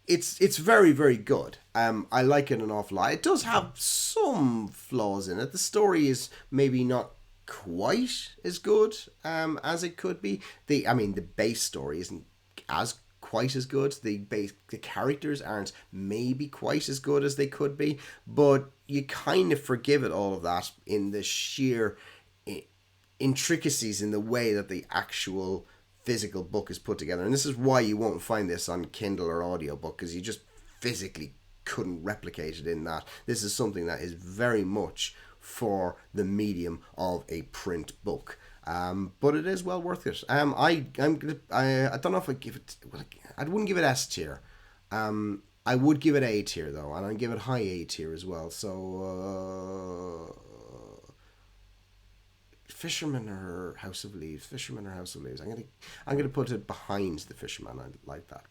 It's very, very good. I like it an awful lot. It does have some flaws in it. The story is maybe not quite as good as it could be. The base story isn't as quite as good. The characters aren't maybe quite as good as they could be, but you kind of forgive it all of that in the sheer intricacies in the way that the actual physical book is put together. And this is why you won't find this on Kindle or audiobook, because you just physically couldn't replicate it in that. This is something that is very much for the medium of a print book. But it is well worth it. I don't know if I give it. I wouldn't give it S tier. I would give it A tier though, and I'd give it high A tier as well. So Fisherman or House of Leaves? Fisherman or House of Leaves? I'm gonna put it behind the Fisherman. I like that.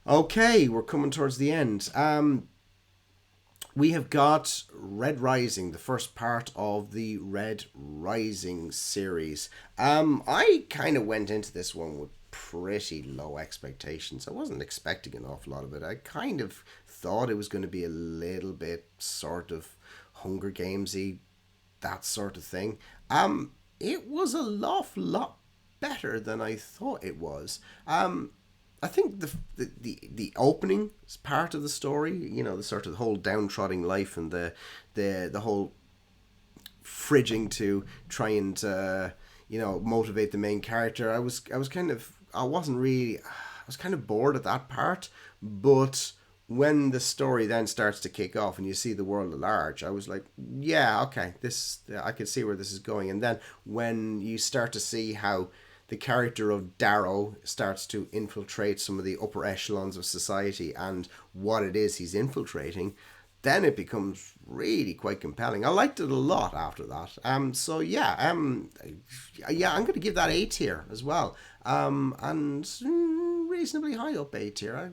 Okay, we're coming towards the end. we have got Red Rising, the first part of the Red Rising series. I kind of went into this one with pretty low expectations. I wasn't expecting an awful lot of it. I kind of thought it was going to be a little bit sort of Hunger Gamesy, that sort of thing. It was a lot better than I thought it was. I think the opening part of the story, you know, the sort of the whole downtrodden life and the whole fridging to try and you know, motivate the main character. I was kind of bored at that part, but when the story then starts to kick off and you see the world at large, I was like, yeah, okay, I can see where this is going. And then when you start to see how the character of Darrow starts to infiltrate some of the upper echelons of society and what it is he's infiltrating, then it becomes really quite compelling. I liked it a lot after that. I'm going to give that A tier as well. And reasonably high up A tier. I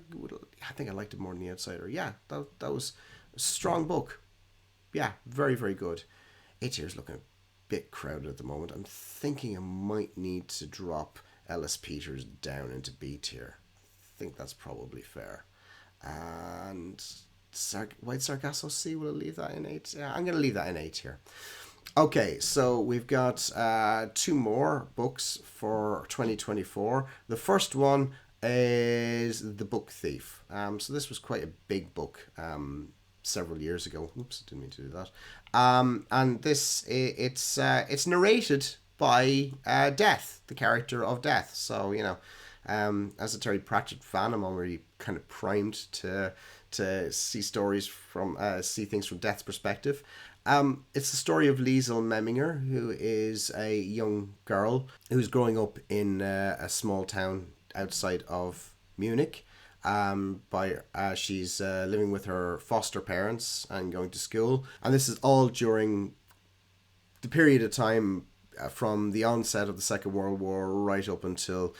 think I liked it more than The Outsider. Yeah, that was a strong book. Yeah, very, very good. A tier is looking bit crowded at the moment. I'm thinking I might need to drop Ellis Peters down into B tier. I think that's probably fair. And White Sargasso Sea, will I leave that in 8? Yeah, I'm going to leave that in 8 here. Okay, so we've got 2 more books for 2024. The first one is The Book Thief. So this was quite a big book several years ago. Oops, didn't mean to do that. And this it's narrated by Death, the character of Death. So, you know, as a Terry Pratchett fan, I'm already kind of primed to see stories from see things from Death's perspective. It's the story of Liesel Memminger, who is a young girl who's growing up in a small town outside of Munich. She's living with her foster parents and going to school, and this is all during the period of time from the onset of the Second World War right up until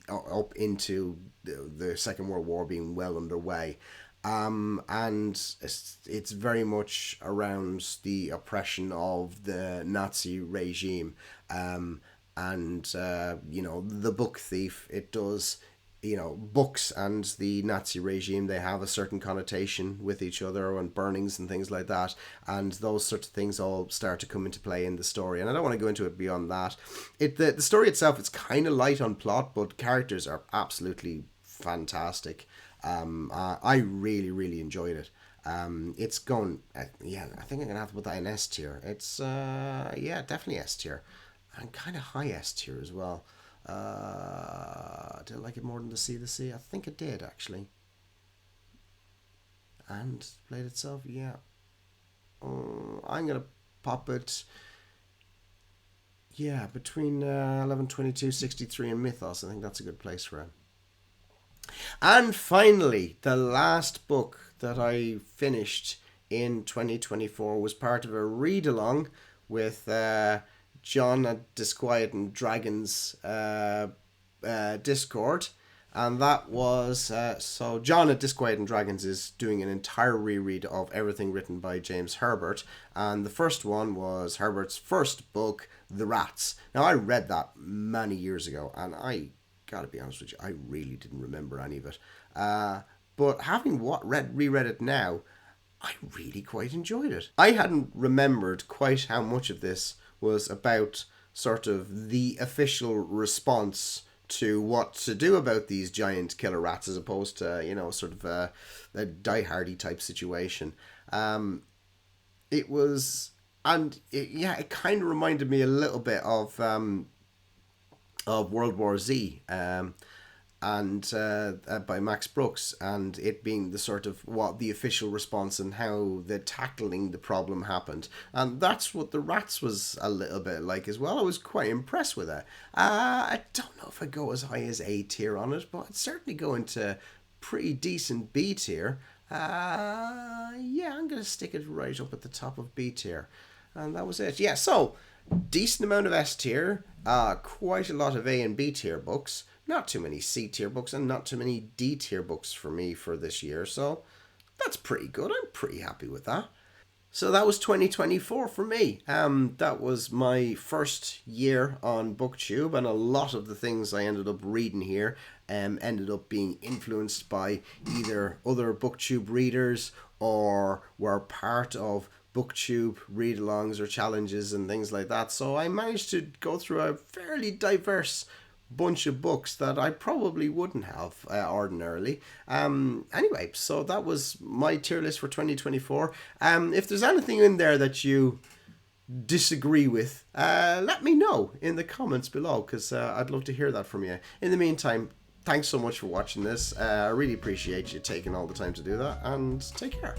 up into the Second World War being well underway. And it's very much around the oppression of the Nazi regime. And you know, The Book Thief, it does, you know, books and the Nazi regime, they have a certain connotation with each other, and burnings and things like that, and those sorts of things all start to come into play in the story. And I don't want to go into it beyond that. The story itself, it's kind of light on plot, but characters are absolutely fantastic. I really enjoyed it. It's going, I think I'm gonna have to put that in S tier. It's definitely S tier, and kind of high S tier as well. Did I like it more than The Sea? I think it did, actually. And Blade itself, yeah. I'm going to pop it, yeah, between 1122, 63 and Mythos. I think that's a good place for it. And finally, the last book that I finished in 2024 was part of a read-along with John at Disquieting Dragons Discord, and that was so John at Disquieting Dragons is doing an entire reread of everything written by James Herbert, and the first one was Herbert's first book, The Rats. Now, I read that many years ago, and I gotta be honest with you, I really didn't remember any of it, but having reread it now, I really quite enjoyed it. I hadn't remembered quite how much of this was about sort of the official response to what to do about these giant killer rats, as opposed to, you know, sort of a Die Hardy type situation. It was, and it kind of reminded me a little bit of World War Z, and by Max Brooks, and it being the sort of what the official response and how the tackling the problem happened. And that's what The Rats was a little bit like as well. I was quite impressed with it. I don't know if I go as high as A tier on it, but I'd certainly go into pretty decent B tier. I'm going to stick it right up at the top of B tier. And that was it. Yeah, so decent amount of S tier, quite a lot of A and B tier books. Not too many C tier books and not too many D tier books for me for this year. So That's pretty good. I'm pretty happy with that. So that was 2024 for me. That was my first year on BookTube, and a lot of the things I ended up reading here ended up being influenced by either other BookTube readers or were part of BookTube read-alongs or challenges and things like that. So I managed to go through a fairly diverse bunch of books that I probably wouldn't have ordinarily. Anyway, so that was my tier list for 2024. If there's anything in there that you disagree with, let me know in the comments below, because I'd love to hear that from you. In the meantime, thanks so much for watching this. I really appreciate you taking all the time to do that, and take care.